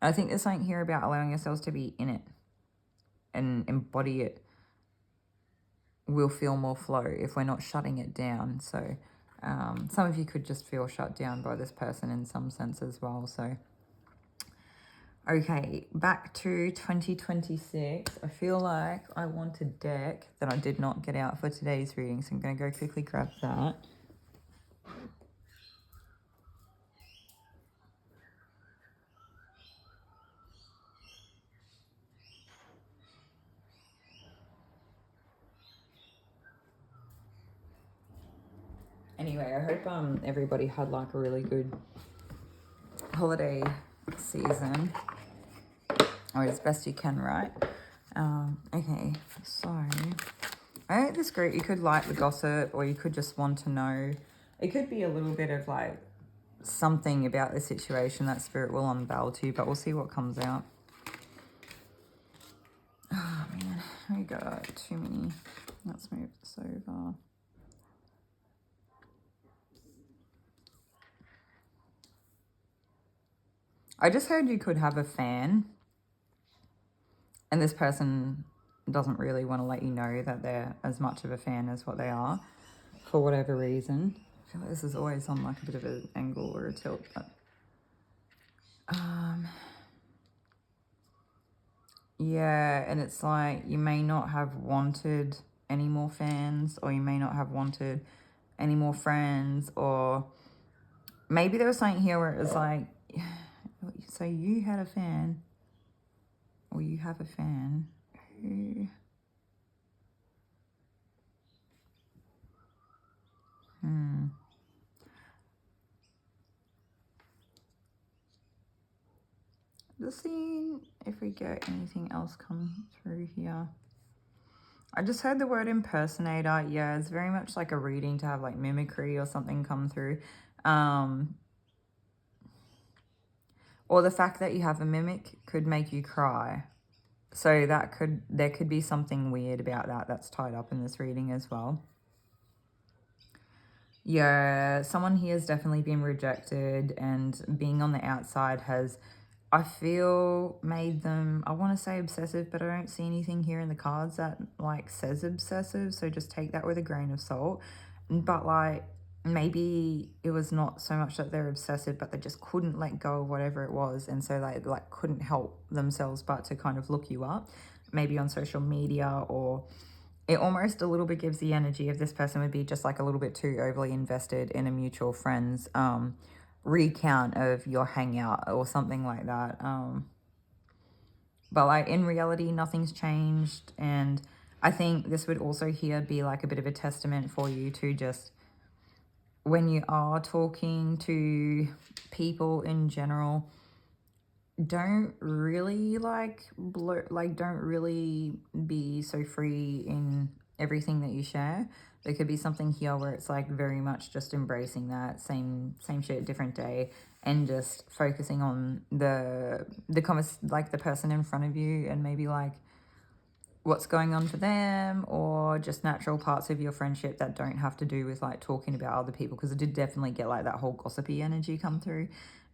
I think there's something here about allowing ourselves to be in it and embody it. We'll feel more flow if we're not shutting it down. So some of you could just feel shut down by this person in some sense as well. So, okay, back to 2026. I feel like I want a deck that I did not get out for today's reading. So I'm going to go quickly grab that. Anyway, I hope everybody had like a really good holiday season, or as best you can, right? Okay, so I think this group, you could like the gossip, or you could just want to know. It could be a little bit of like something about the situation that spirit will unveil to you, but we'll see what comes out. Oh man, we got too many. Let's move this over. I just heard you could have a fan, and this person doesn't really want to let you know that they're as much of a fan as what they are, for whatever reason. I feel like this is always on like a bit of an angle or a tilt, but yeah, and it's like you may not have wanted any more fans, or you may not have wanted any more friends, or maybe there was something here where it was like, so you had a fan, or you have a fan who, just seeing if we get anything else come through here. I just heard the word impersonator. Yeah, it's very much like a reading to have like mimicry or something come through. Or the fact that you have a mimic could make you cry. So there could be something weird about that that's tied up in this reading as well. Yeah, someone here has definitely been rejected, and being on the outside has, I feel, made them, I want to say obsessive, but I don't see anything here in the cards that like says obsessive. So just take that with a grain of salt. But like, maybe it was not so much that they're obsessive, but they just couldn't let go of whatever it was. And so they like couldn't help themselves but to kind of look you up, maybe on social media, or it almost a little bit gives the energy of this person would be just like a little bit too overly invested in a mutual friend's recount of your hangout or something like that. But like in reality, nothing's changed. And I think this would also here be like a bit of a testament for you to just, when you are talking to people in general, don't really don't really be so free in everything that you share. There could be something here where it's like very much just embracing that same shit, different day, and just focusing on the like the person in front of you, and maybe like what's going on for them, or just natural parts of your friendship that don't have to do with like talking about other people, because it did definitely get like that whole gossipy energy come through.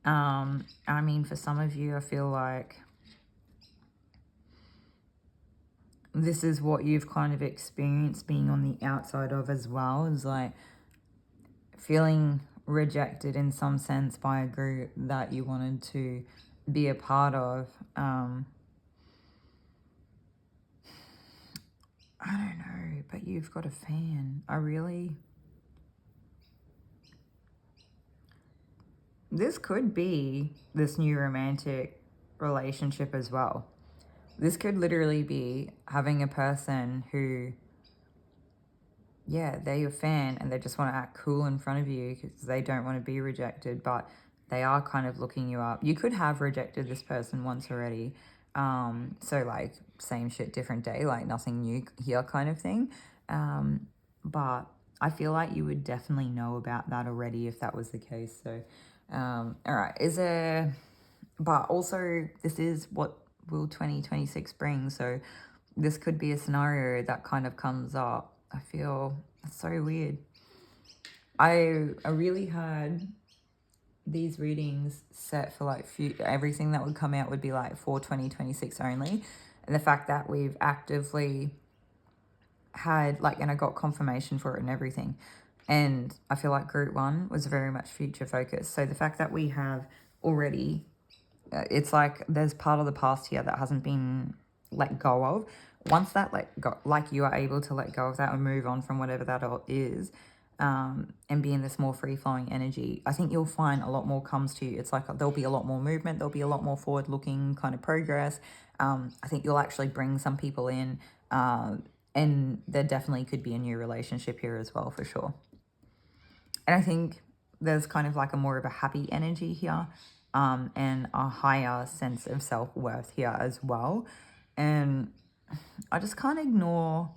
I mean, for some of you, I feel like this is what you've kind of experienced being on the outside of as well, is like feeling rejected in some sense by a group that you wanted to be a part of. I don't know, but you've got a fan. This could be this new romantic relationship as well. This could literally be having a person who, yeah, they're your fan and they just want to act cool in front of you because they don't want to be rejected, but they are kind of looking you up. You could have rejected this person once already. So like same shit, different day, like nothing new here kind of thing. But I feel like you would definitely know about that already if that was the case. So, all right, but also this is what will 2026 bring. So this could be a scenario that kind of comes up. I feel it's so weird. I really had these readings set for like everything that would come out would be like for 2026 only. And the fact that we've actively had like, and I got confirmation for it and everything. And I feel like group one was very much future focused. So the fact that we have already, it's like there's part of the past here that hasn't been let go of. Once that like you are able to let go of that and move on from whatever that is, and be in this more free-flowing energy, I think you'll find a lot more comes to you. It's like there'll be a lot more movement, there'll be a lot more forward-looking kind of progress. I think you'll actually bring some people in, and there definitely could be a new relationship here as well, for sure. And I think there's kind of like a more of a happy energy here, and a higher sense of self-worth here as well. And I just can't ignore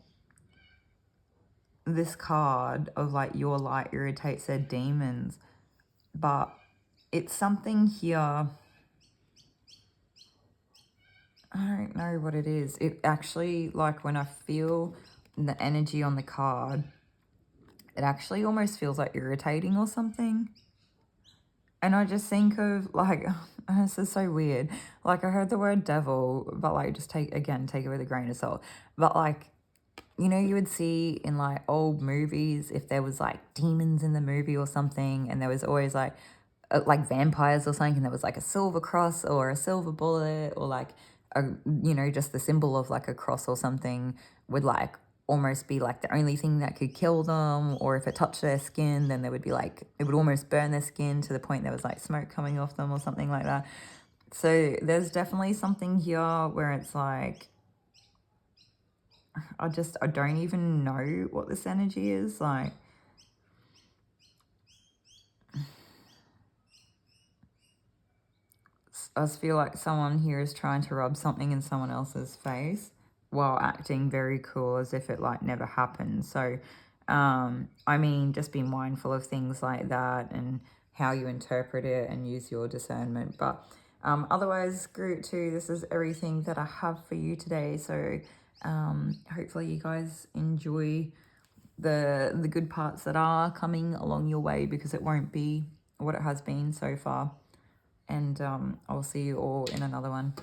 this card of like your light irritates their demons, but it's something here. I don't know what it is. It actually, like when I feel the energy on the card, it actually almost feels like irritating or something. And I just think of like, this is so weird. Like I heard the word devil, but like just take it with a grain of salt. But like, you know, you would see in like old movies if there was like demons in the movie or something, and there was always like vampires or something, and there was like a silver cross or a silver bullet or like a, you know, just the symbol of like a cross or something would like almost be like the only thing that could kill them, or if it touched their skin then there would be like, it would almost burn their skin to the point there was like smoke coming off them or something like that. So there's definitely something here where it's like, I don't even know what this energy is like. I just feel like someone here is trying to rub something in someone else's face while acting very cool as if it like never happened. So, I mean, just be mindful of things like that and how you interpret it and use your discernment. But otherwise, group two, this is everything that I have for you today. So hopefully you guys enjoy the good parts that are coming along your way, because it won't be what it has been so far. And I'll see you all in another one.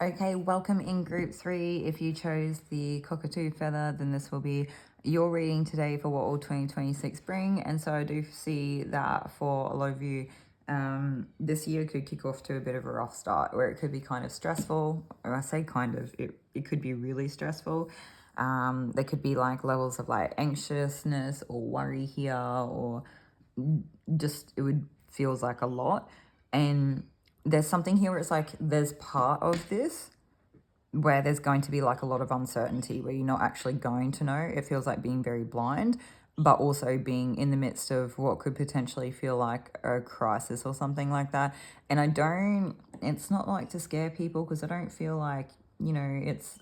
Okay, welcome in group three. If you chose the cockatoo feather, then this will be your reading today for what all 2026 bring. And so I do see that for a lot of you, this year could kick off to a bit of a rough start, where it could be kind of stressful. Or I say kind of, it could be really stressful. There could be like levels of like anxiousness or worry here, or just it would feels like a lot. And there's something here where it's like there's part of this where there's going to be like a lot of uncertainty where you're not actually going to know. It feels like being very blind, but also being in the midst of what could potentially feel like a crisis or something like that. And it's not like to scare people, because I don't feel like, it's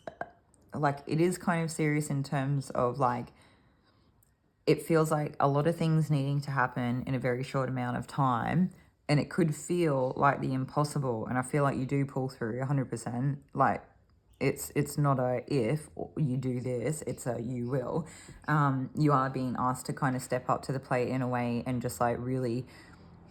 like, it is kind of serious in terms of like, it feels like a lot of things needing to happen in a very short amount of time. And it could feel like the impossible. And I feel like you do pull through 100%. Like, it's not a if you do this, it's a you will. You are being asked to kind of step up to the plate in a way and just like really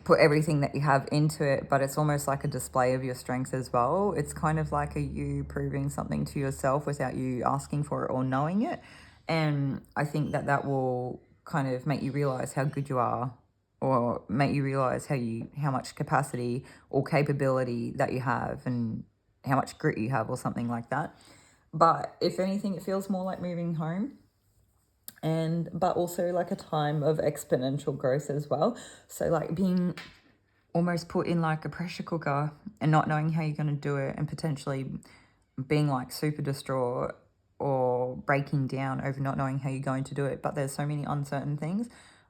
put everything that you have into it, but it's almost like a display of your strength as well. It's kind of like a you proving something to yourself without you asking for it or knowing it. And I think that that will kind of make you realize how good you are, or make you realize how much capacity or capability that you have, and how much grit you have or something like that. But if anything, it feels more like moving home, and but also like a time of exponential growth as well. So like being almost put in like a pressure cooker and not knowing how you're going to do it, and potentially being like super distraught or breaking down over not knowing how you're going to do it. But there's so many uncertain things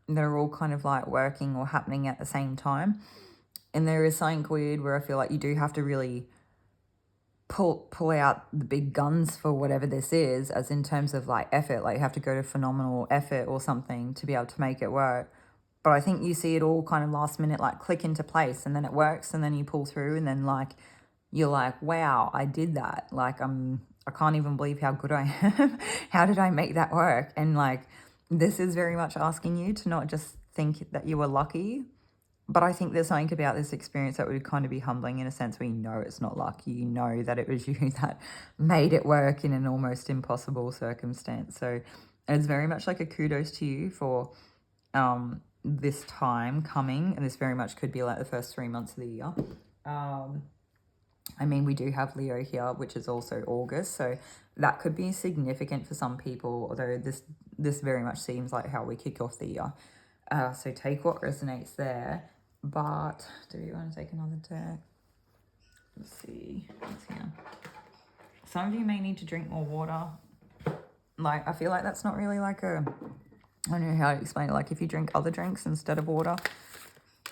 that are all kind of like working or happening at the same time. And there is something weird where I feel like you do have to really pull out the big guns for whatever this is, as in terms of like effort. Like you have to go to phenomenal effort or something to be able to make it work. But I think you see it all kind of last minute like click into place, and then it works, and then you pull through, and then like you're like, wow, I did that. Like I can't even believe how good I am. How did I make that work? And like this is very much asking you to not just think that you were lucky, but I think there's something about this experience that would kind of be humbling in a sense, where you know it's not luck. You know that it was you that made it work in an almost impossible circumstance. So it's very much like a kudos to you for this time coming. And this very much could be like the first 3 months of the year. I mean, we do have Leo here, which is also August. So that could be significant for some people, although this very much seems like how we kick off the year. So take what resonates there. But do we want to take another deck? Let's see what's here. Some of you may need to drink more water. Like, I feel like that's not really like I don't know how to explain it. Like, if you drink other drinks instead of water,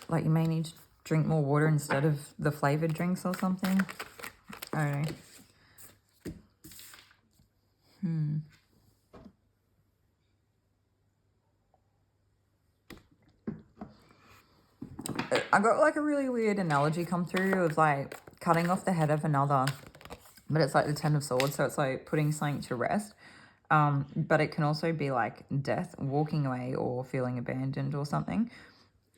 like you may need to drink more water instead of the flavored drinks or something. I don't know. I got like a really weird analogy come through of like cutting off the head of another, but it's like the Ten of Swords, so it's like putting something to rest. But it can also be like death, walking away, or feeling abandoned or something,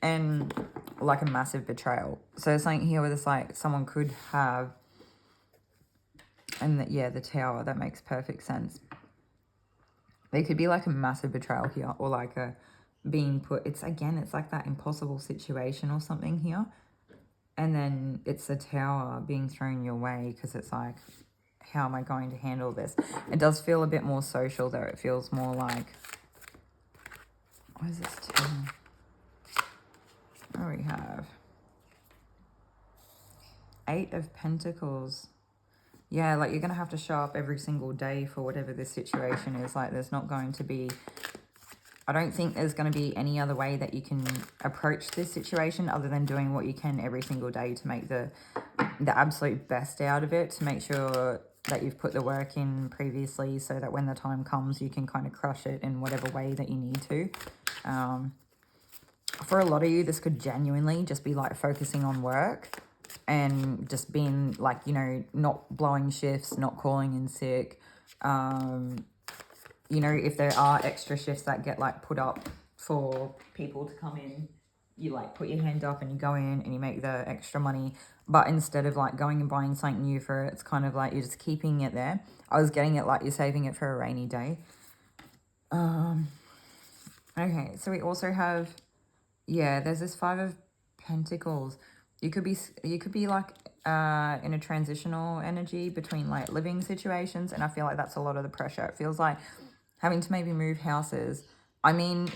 and like a massive betrayal. So there's something here where it's like someone could have, and the Tower, that makes perfect sense. There could be like a massive betrayal here, or like a being put, it's like that impossible situation or something here. And then it's the Tower being thrown your way, because it's like, how am I going to handle this? It does feel a bit more social though. It feels more like, what is this Tower? What do we have? Eight of Pentacles. Yeah, like you're going to have to show up every single day for whatever this situation is. Like there's not going to be, I don't think there's going to be any other way that you can approach this situation other than doing what you can every single day to make the absolute best out of it, to make sure that you've put the work in previously, so that when the time comes, you can kind of crush it in whatever way that you need to. For a lot of you, this could genuinely just be like focusing on work and just being like, not blowing shifts, not calling in sick. If there are extra shifts that get like put up for people to come in, you like put your hand up and you go in and you make the extra money. But instead of like going and buying something new for it, it's kind of like you're just keeping it there. I was getting it like you're saving it for a rainy day. Okay, so we also have, there's this Five of Pentacles. You could be like in a transitional energy between like living situations, and I feel like that's a lot of the pressure. It feels like having to maybe move houses. I mean,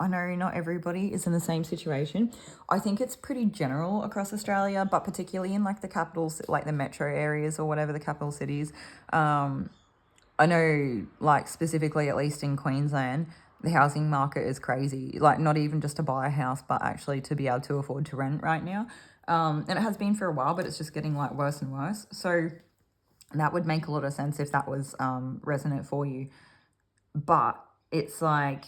I know not everybody is in the same situation. I think it's pretty general across Australia, but particularly in like the capitals, like the metro areas or whatever, the capital cities. I know, like, specifically, at least in Queensland, the housing market is crazy. Like, not even just to buy a house, but actually to be able to afford to rent right now. And it has been for a while, but it's just getting like worse and worse. So that would make a lot of sense if that was resonant for you. But it's like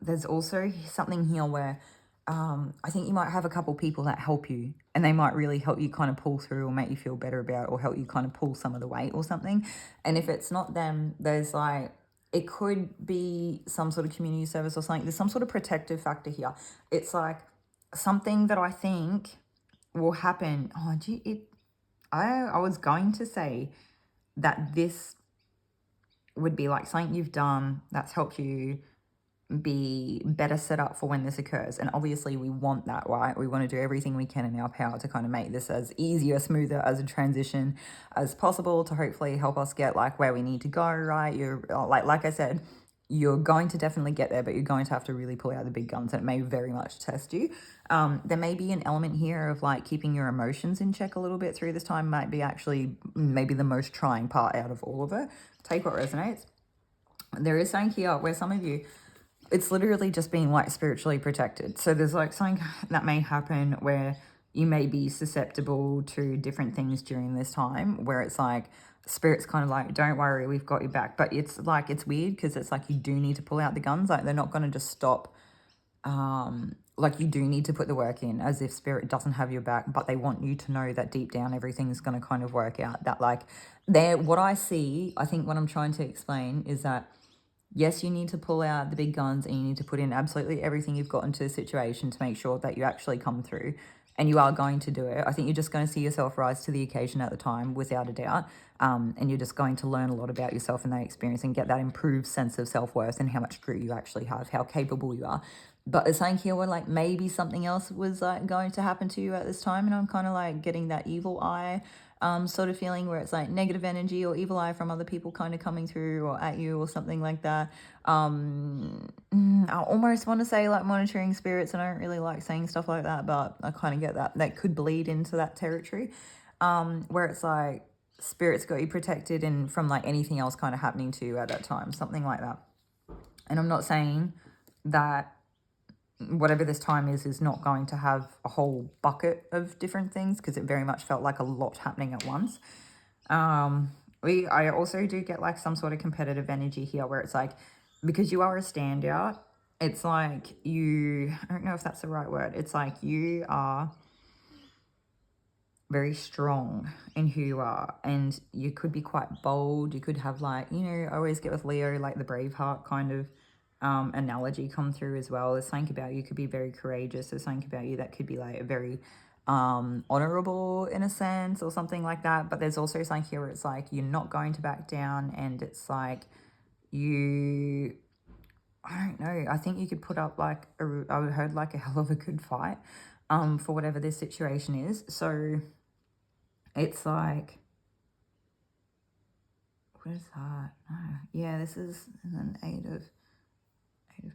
there's also something here where I think you might have a couple people that help you, and they might really help you kind of pull through or make you feel better about it, or help you kind of pull some of the weight or something. And if it's not them, there's like, it could be some sort of community service or something. There's some sort of protective factor here. It's like something that I think will happen. Oh, I was going to say that this would be like something you've done that's helped you be better set up for when this occurs. And obviously we want that, right? We want to do everything we can in our power to kind of make this as easier, smoother as a transition as possible, to hopefully help us get like where we need to go, right? You're like I said, you're going to definitely get there, but you're going to have to really pull out the big guns, and it may very much test you. There may be an element here of like keeping your emotions in check a little bit through this time. Might be actually maybe the most trying part out of all of it. Take what resonates. There is something here where some of you, it's literally just being like spiritually protected. So there's like something that may happen where you may be susceptible to different things during this time, where it's like spirit's kind of like, don't worry, we've got your back. But it's like, it's weird because it's like you do need to pull out the guns. Like, they're not going to just stop. Like, you do need to put the work in, as if spirit doesn't have your back, but they want you to know that deep down everything's going to kind of work out. That like, what I see, I think what I'm trying to explain is that yes, you need to pull out the big guns, and you need to put in absolutely everything you've got into the situation to make sure that you actually come through, and you are going to do it. I think you're just going to see yourself rise to the occasion at the time, without a doubt. And you're just going to learn a lot about yourself in that experience, and get that improved sense of self-worth and how much grit you actually have, how capable you are. But it's saying here where like maybe something else was like going to happen to you at this time, and I'm kind of like getting that evil eye sort of feeling, where it's like negative energy or evil eye from other people kind of coming through or at you or something like that. I almost want to say like monitoring spirits, and I don't really like saying stuff like that, but I kind of get that could bleed into that territory, where it's like spirits got you protected and from like anything else kind of happening to you at that time, something like that. And I'm not saying that whatever this time is not going to have a whole bucket of different things, because it very much felt like a lot happening at once. I also do get like some sort of competitive energy here, where it's like, because you are a standout, it's like I don't know if that's the right word. It's like you are very strong in who you are, and you could be quite bold. You could have like, I always get with Leo, like the Braveheart kind of analogy come through as well. There's something about you could be very courageous. There's something about you that could be like very honorable in a sense, or something like that. But there's also something here where it's like you're not going to back down, and it's like I don't know, I think you could put up like I heard like a hell of a good fight for whatever this situation is. So it's like, what is that? No. Yeah, this is an Eight of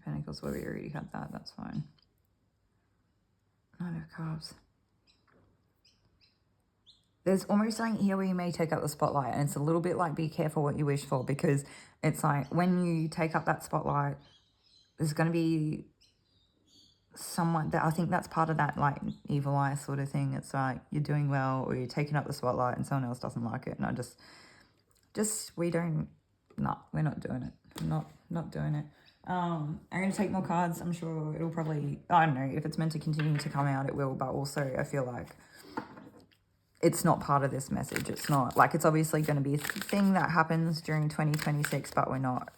Pentacles. Well, we already had that. That's fine. Nine of Cups. There's almost something here where you may take up the spotlight, and it's a little bit like be careful what you wish for, because it's like when you take up that spotlight, there's going to be someone that, I think that's part of that like evil eye sort of thing. It's like you're doing well, or you're taking up the spotlight and someone else doesn't like it, and we're not doing it. Not doing it. I'm going to take more cards. I'm sure it'll probably, I don't know, if it's meant to continue to come out, it will, but also I feel like it's not part of this message. It's not, like, it's obviously going to be a thing that happens during 2026, but we're not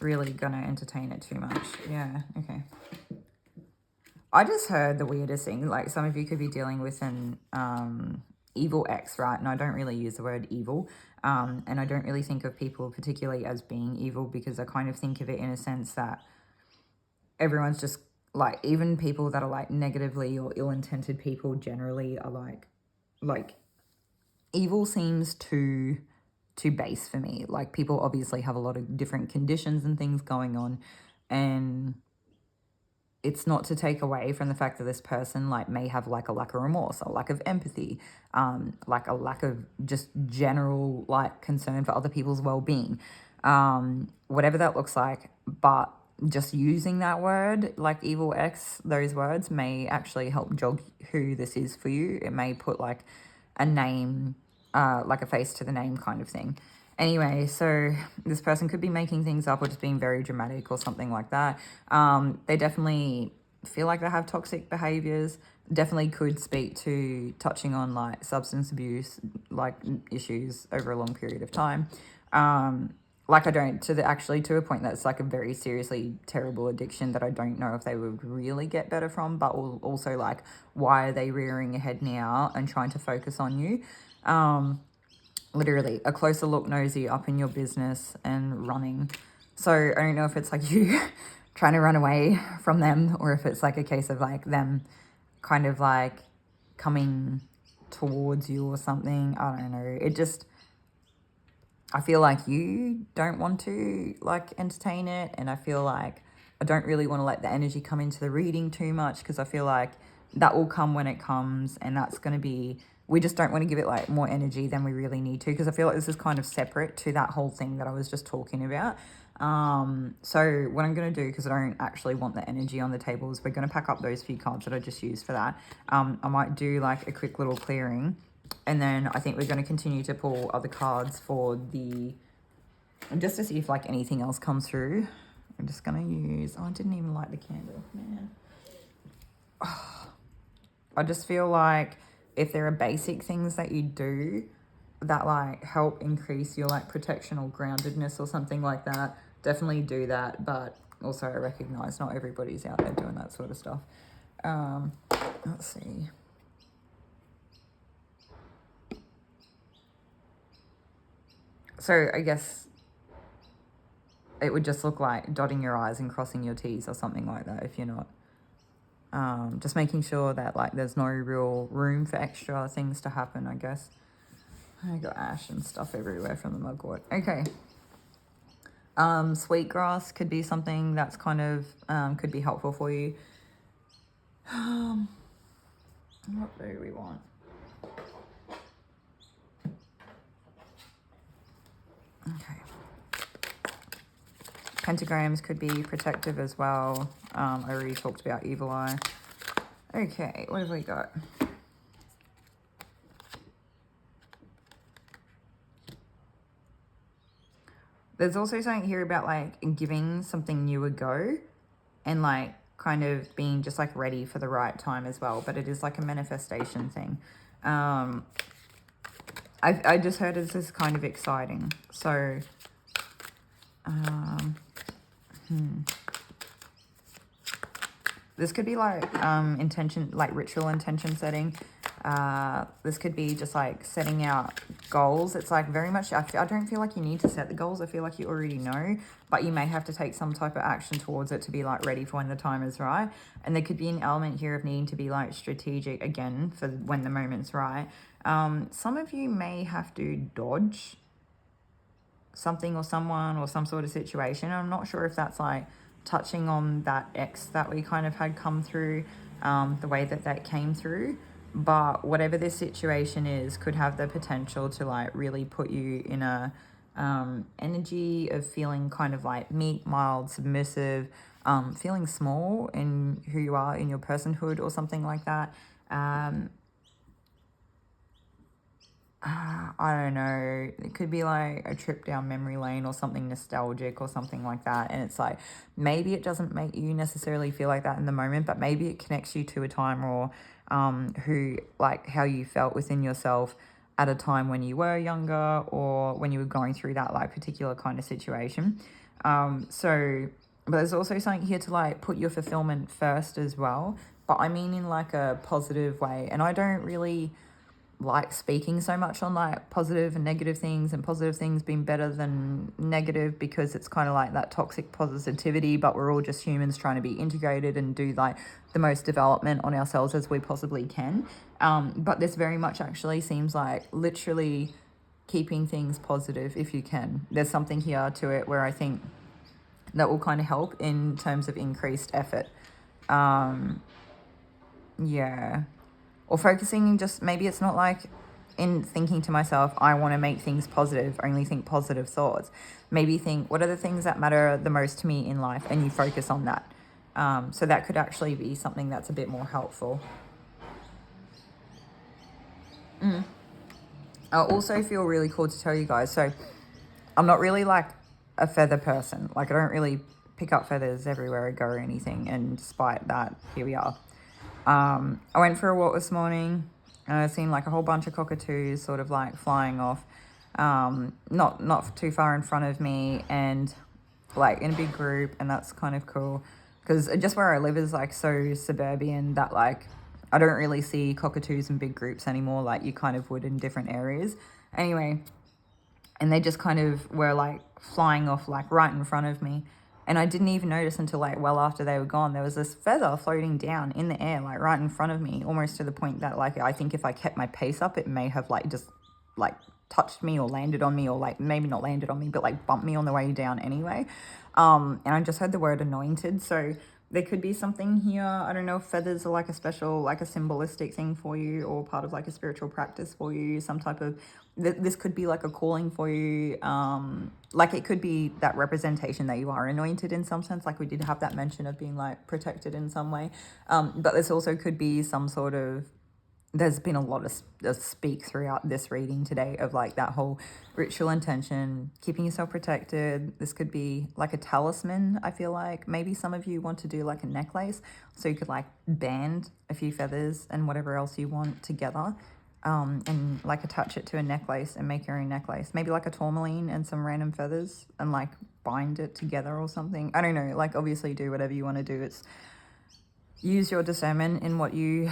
really going to entertain it too much. Yeah, okay. I just heard the weirdest thing. Like, some of you could be dealing with an evil ex, right? And I don't really use the word evil. And I don't really think of people particularly as being evil, because I kind of think of it in a sense that everyone's just like, even people that are like negatively or ill-intended people generally are like evil seems too base for me. Like, people obviously have a lot of different conditions and things going on. And it's not to take away from the fact that this person like may have like a lack of remorse, a lack of empathy, like a lack of just general like concern for other people's well-being, whatever that looks like. But just using that word, like evil X, those words may actually help jog who this is for you. It may put like a name, like a face to the name kind of thing. Anyway, so this person could be making things up or just being very dramatic or something like that. They definitely feel like they have toxic behaviors. Definitely could speak to touching on like substance abuse, like issues over a long period of time. Like I don't to a point that's like a very seriously terrible addiction that I don't know if they would really get better from, but also like why are they rearing ahead now and trying to focus on you? Literally a closer look nosy up in your business and running. So I don't know if it's like you trying to run away from them or if it's like a case of like them kind of like coming towards you or something. I don't know. I feel like you don't want to like entertain it, and I feel like I don't really want to let the energy come into the reading too much because I feel like that will come when it comes, and that's going to be, we just don't want to give it like more energy than we really need to because I feel like this is kind of separate to that whole thing that I was just talking about. So what I'm going to do, because I don't actually want the energy on the table, is we're going to pack up those few cards that I just used for that. I might do like a quick little clearing, and then I think we're going to continue to pull other cards for just to see if like anything else comes through. I'm just going to use, I didn't even light the candle, man. I just feel like if there are basic things that you do that like help increase your like protection or groundedness or something like that, definitely do that. But also I recognize not everybody's out there doing that sort of stuff. Let's see. So I guess it would just look like dotting your I's and crossing your T's or something like that if you're not. Just making sure that like there's no real room for extra things to happen, I guess. I got ash and stuff everywhere from the mugwort. Okay. Sweetgrass could be something that's kind of could be helpful for you. What do we want? Okay. Pentagrams could be protective as well. I already talked about evil eye. Okay, what have we got? There's also something here about like giving something new a go and like kind of being just like ready for the right time as well. But it is like a manifestation thing. I just heard this is kind of exciting. So, this could be like intention, like ritual intention setting. This could be just like setting out goals. It's like very much, I don't feel like you need to set the goals. I feel like you already know, but you may have to take some type of action towards it to be like ready for when the time is right. And there could be an element here of needing to be like strategic again for when the moment's right. Some of you may have to dodge something or someone or some sort of situation. I'm not sure if that's like touching on that X that we kind of had come through, the way that came through. But whatever this situation is could have the potential to like really put you in a energy of feeling kind of like meek, mild, submissive, feeling small in who you are in your personhood or something like that. I don't know, it could be like a trip down memory lane or something nostalgic or something like that. And it's like, maybe it doesn't make you necessarily feel like that in the moment, but maybe it connects you to a time or who, like how you felt within yourself at a time when you were younger or when you were going through that like particular kind of situation. But there's also something here to like put your fulfillment first as well, but I mean in like a positive way. And I don't really like speaking so much on like positive and negative things and positive things being better than negative because it's kind of like that toxic positivity, but we're all just humans trying to be integrated and do like the most development on ourselves as we possibly can. But this very much actually seems like literally keeping things positive if you can. There's something here to it where I think that will kind of help in terms of increased effort. Yeah. Or focusing, just maybe it's not like in thinking to myself, I want to make things positive, only think positive thoughts. Maybe think, what are the things that matter the most to me in life? And you focus on that. So that could actually be something that's a bit more helpful. I also feel really cool to tell you guys. So I'm not really like a feather person. Like I don't really pick up feathers everywhere I go or anything. And despite that, here we are. I went for a walk this morning and I seen like a whole bunch of cockatoos sort of like flying off, not too far in front of me and like in a big group, and that's kind of cool because just where I live is like so suburban that like I don't really see cockatoos in big groups anymore like you kind of would in different areas. Anyway, and they just kind of were like flying off like right in front of me. And I didn't even notice until like well after they were gone. There was this feather floating down in the air, like right in front of me, almost to the point that like I think if I kept my pace up, it may have like just like touched me or landed on me, or like maybe not landed on me, but like bumped me on the way down anyway. And I just heard the word anointed. So there could be something here. I don't know if feathers are like a special, like a symbolistic thing for you, or part of like a spiritual practice for you, some type of, this could be like a calling for you. Like it could be that representation that you are anointed in some sense, like we did have that mention of being like protected in some way. But this also could be some sort of, there's been a lot of speak throughout this reading today of like that whole ritual intention, keeping yourself protected. This could be like a talisman. I feel like maybe some of you want to do like a necklace, so you could like band a few feathers and whatever else you want together, and like attach it to a necklace and make your own necklace. Maybe like a tourmaline and some random feathers and like bind it together or something. I don't know, like obviously do whatever you want to do. It's use your discernment in what you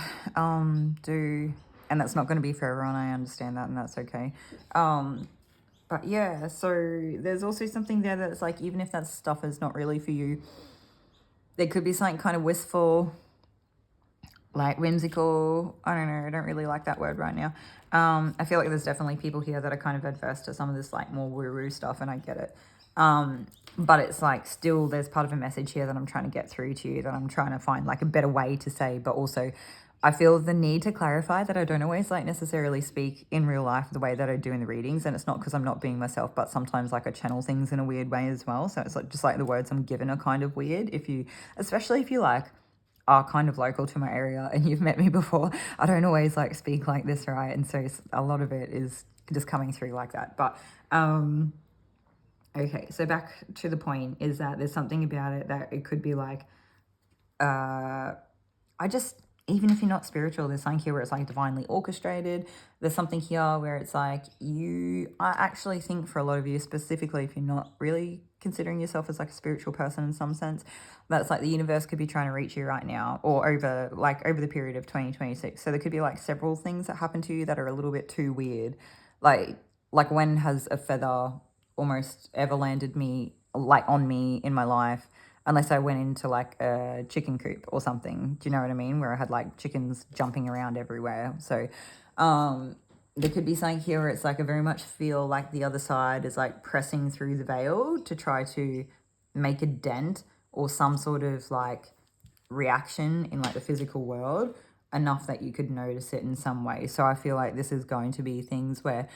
do, and that's not going to be for everyone. I understand that, and that's okay. But yeah, so there's also something there that's like, even if that stuff is not really for you, there could be something kind of wistful, like whimsical. I don't know, I don't really like that word right now. I feel like there's definitely people here that are kind of adverse to some of this like more woo-woo stuff, and I get it. But it's like still there's part of a message here that I'm trying to get through to you, that I'm trying to find like a better way to say, but also I feel the need to clarify that I don't always like necessarily speak in real life the way that I do in the readings. And it's not because I'm not being myself, but sometimes like I channel things in a weird way as well. So it's like just like the words I'm given are kind of weird. Especially if you like are kind of local to my area and you've met me before, I don't always like speak like this, right? And so a lot of it is just coming through like that. But okay, so back to the point is that there's something about it that it could be like, even if you're not spiritual, there's something here where it's like divinely orchestrated. There's something here where it's like I actually think for a lot of you, specifically if you're not really considering yourself as like a spiritual person in some sense, that's like the universe could be trying to reach you right now, or over the period of 2026. So there could be like several things that happen to you that are a little bit too weird. Like when has a feather almost ever landed me like on me in my life, unless I went into like a chicken coop or something. Do you know what I mean? Where I had like chickens jumping around everywhere. So there could be something here where it's like I very much feel like the other side is like pressing through the veil to try to make a dent or some sort of like reaction in like the physical world enough that you could notice it in some way. So I feel like this is going to be things where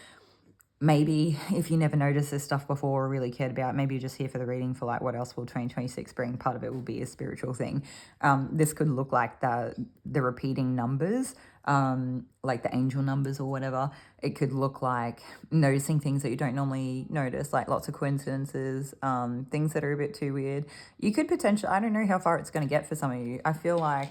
maybe if you never noticed this stuff before or really cared about, maybe you're just here for the reading for like what else will 2026 bring. Part of it will be a spiritual thing. This could look like the repeating numbers, like the angel numbers or whatever. It could look like noticing things that you don't normally notice, like lots of coincidences, things that are a bit too weird. You could potentially, I don't know how far it's going to get for some of you. I feel like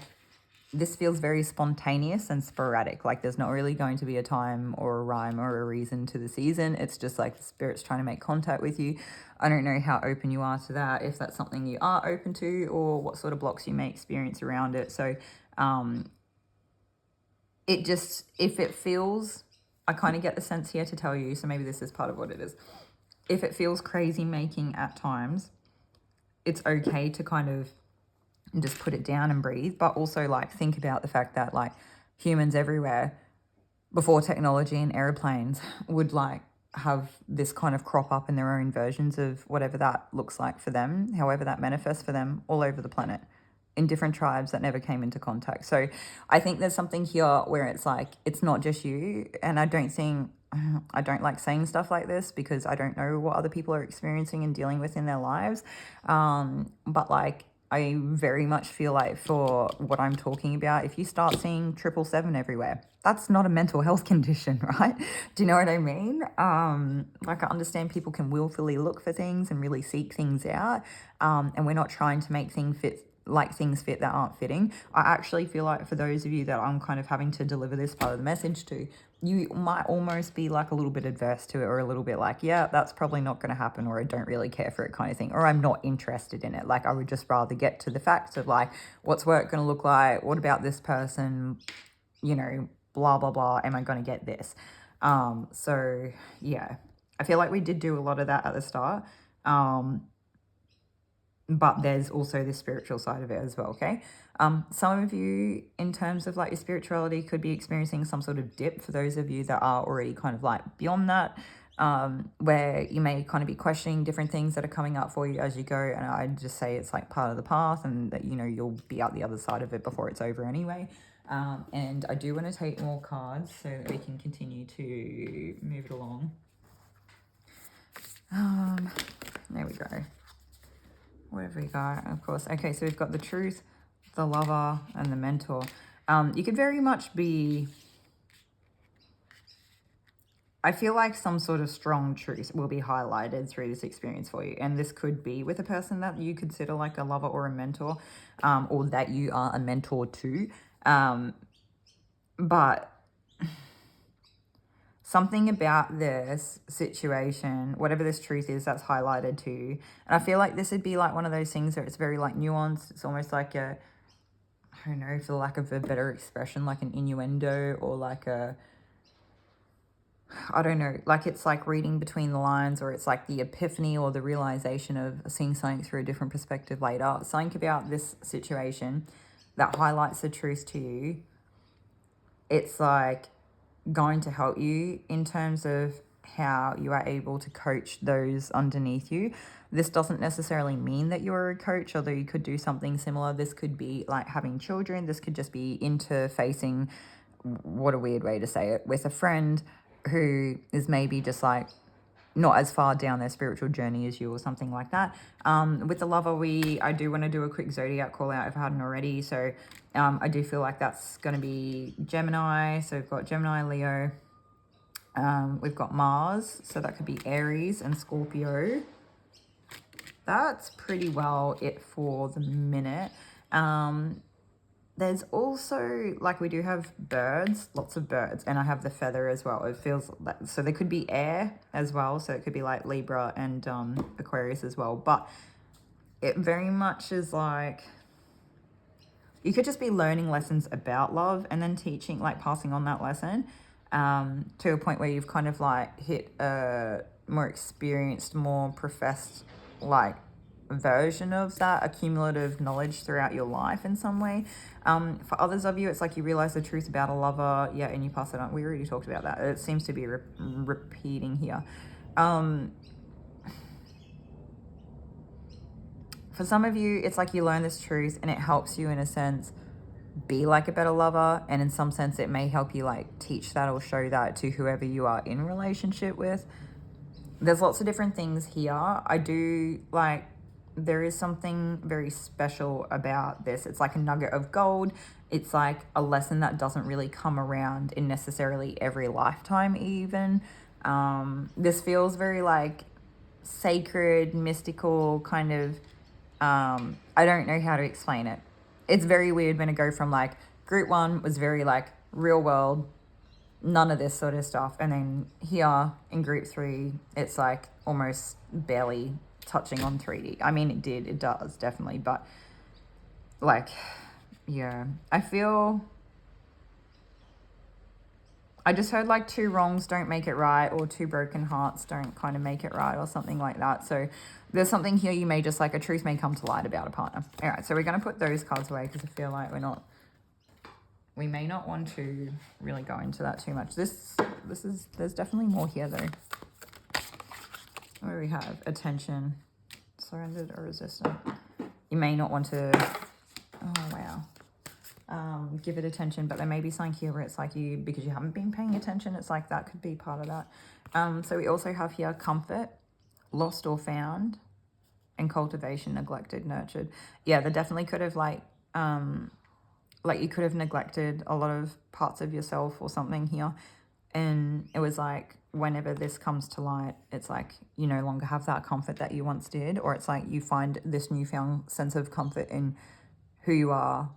this feels very spontaneous and sporadic. Like there's not really going to be a time or a rhyme or a reason to the season. It's just like the spirit's trying to make contact with you. I don't know how open you are to that, if that's something you are open to, or what sort of blocks you may experience around it. So if it feels, I kind of get the sense here to tell you, so maybe this is part of what it is. If it feels crazy making at times, it's okay to kind of and just put it down and breathe, but also like think about the fact that like humans everywhere before technology and airplanes would like have this kind of crop up in their own versions of whatever that looks like for them, however that manifests for them all over the planet in different tribes that never came into contact. So I think there's something here where it's like, it's not just you. And I don't like saying stuff like this because I don't know what other people are experiencing and dealing with in their lives. But like, I very much feel like for what I'm talking about, if you start seeing 777 everywhere, that's not a mental health condition, right? Do you know what I mean? Like I understand people can willfully look for things and really seek things out. And we're not trying to make things fit that aren't fitting. I actually feel like for those of you that I'm kind of having to deliver this part of the message to, you might almost be like a little bit adverse to it, or a little bit like, yeah, that's probably not going to happen, or I don't really care for it kind of thing, or I'm not interested in it. Like I would just rather get to the facts of like, what's work going to look like? What about this person? You know, blah, blah, blah. Am I going to get this? So yeah, I feel like we did do a lot of that at the start. But there's also the spiritual side of it as well, okay? Some of you, in terms of like your spirituality, could be experiencing some sort of dip. For those of you that are already kind of like beyond that, where you may kind of be questioning different things that are coming up for you as you go. And I just say it's like part of the path, and that, you know, you'll be out the other side of it before it's over anyway. And I do want to take more cards so that we can continue to move it along. There we go. What have we got? Of course. Okay, so we've got the truth, the lover, and the mentor. You could very much be... I feel like some sort of strong truth will be highlighted through this experience for you. And this could be with a person that you consider like a lover or a mentor, or that you are a mentor to. But something about this situation, whatever this truth is that's highlighted to you. And I feel like this would be like one of those things where it's very like nuanced. It's almost like a, I don't know, for lack of a better expression, like an innuendo, or like a, I don't know, like it's like reading between the lines, or it's like the epiphany or the realization of seeing something through a different perspective later. Something about this situation that highlights the truth to you. It's like going to help you in terms of how you are able to coach those underneath you. This doesn't necessarily mean that you're a coach, although you could do something similar. This could be like having children. This could just be interfacing, what a weird way to say it, with a friend who is maybe just like not as far down their spiritual journey as you, or something like that. With the lover, I do want to do a quick zodiac call out if I hadn't already. So I do feel like that's going to be Gemini. So we've got Gemini, Leo. We've got Mars. So that could be Aries and Scorpio. That's pretty well it for the minute. There's also, like, we do have birds, lots of birds, and I have the feather as well. It feels like, so there could be air as well, so it could be like Libra and Aquarius as well. But it very much is like, you could just be learning lessons about love and then teaching, like passing on that lesson to a point where you've kind of like hit a more experienced, more professed, like, version of that accumulative knowledge throughout your life in some way. For others of you, it's like you realize the truth about a lover, yeah, and you pass it on. We already talked about that. It seems to be repeating here. For some of you, it's like you learn this truth and it helps you in a sense be like a better lover, and in some sense it may help you like teach that or show that to whoever you are in relationship with. There's lots of different things here. I do like, there is something very special about this. It's like a nugget of gold. It's like a lesson that doesn't really come around in necessarily every lifetime even. This feels very like sacred, mystical kind of, I don't know how to explain it. It's very weird when I go from like group 1 was very like real world, none of this sort of stuff, and then here in group 3 it's like almost barely touching on 3D. I mean, it does definitely, but like, yeah, I just heard like 2 wrongs don't make it right, or 2 broken hearts don't kind of make it right, or something like that. So there's something here you may just like, a truth may come to light about a partner. All right, so we're going to put those cards away because I feel like we may not want to really go into that too much. There's definitely more here though. What do we have? Attention. Surrendered or resistant. You may not want to, oh wow, give it attention, but there may be something here where it's like you, because you haven't been paying attention, it's like that could be part of that. So we also have here comfort, lost or found, and cultivation, neglected, nurtured. Yeah, there definitely could have like you could have neglected a lot of parts of yourself or something here. And it was like, whenever this comes to light, it's like you no longer have that comfort that you once did, or it's like you find this newfound sense of comfort in who you are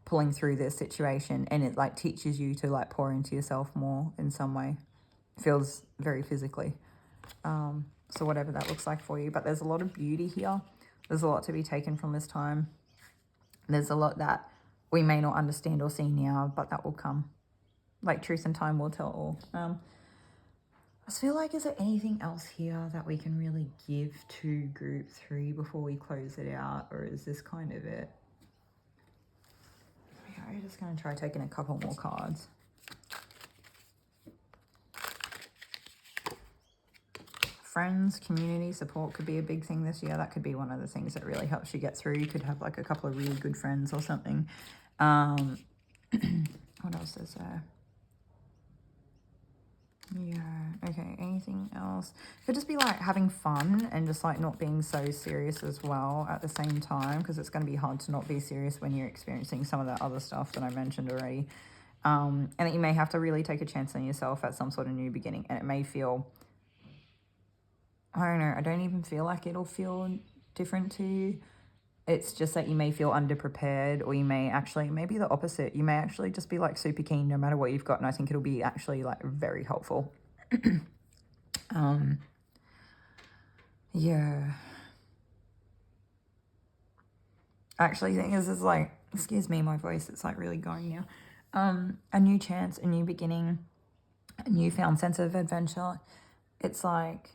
pulling through this situation, and it like teaches you to like pour into yourself more in some way. Feels very physically. So whatever that looks like for you, but there's a lot of beauty here. There's a lot to be taken from this time. There's a lot that we may not understand or see now, but that will come. Like truth and time will tell all. I just feel like, is there anything else here that we can really give to group 3 before we close it out? Or is this kind of it? Okay, I'm just going to try taking a couple more cards. Friends, community support could be a big thing this year. That could be one of the things that really helps you get through. You could have like a couple of really good friends or something. What else is there? Yeah, okay, anything else? Could just be like having fun and just like not being so serious as well at the same time, because it's going to be hard to not be serious when you're experiencing some of that other stuff that I mentioned already. And that you may have to really take a chance on yourself at some sort of new beginning, and it may feel, I don't know, I don't even feel like it'll feel different to you. It's just that you may feel underprepared, or you may actually, maybe the opposite. You may actually just be like super keen no matter what you've got. And I think it'll be actually like very helpful. Yeah. Actually, the thing is like, excuse me, my voice, it's like really going now. A new chance, a new beginning, a newfound sense of adventure. It's like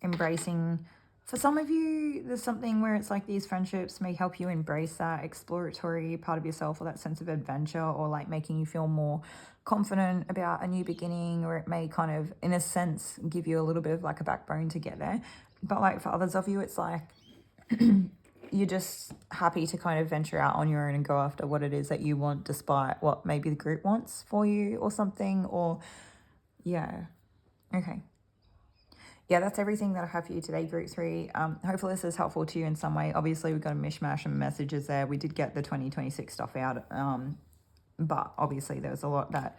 embracing. For some of you, there's something where it's like these friendships may help you embrace that exploratory part of yourself, or that sense of adventure, or like making you feel more confident about a new beginning, or it may kind of, in a sense, give you a little bit of like a backbone to get there. But like for others of you, it's like you're just happy to kind of venture out on your own and go after what it is that you want, despite what maybe the group wants for you or something. Or yeah, okay. Yeah, that's everything that I have for you today, group 3. Hopefully this is helpful to you in some way. Obviously, we've got a mishmash of messages there. We did get the 2026 stuff out, but obviously there was a lot that,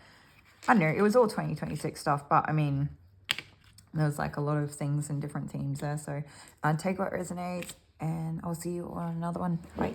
I don't know, it was all 2026 stuff, but I mean, there was like a lot of things and different themes there. So take what resonates, and I'll see you on another one. Bye.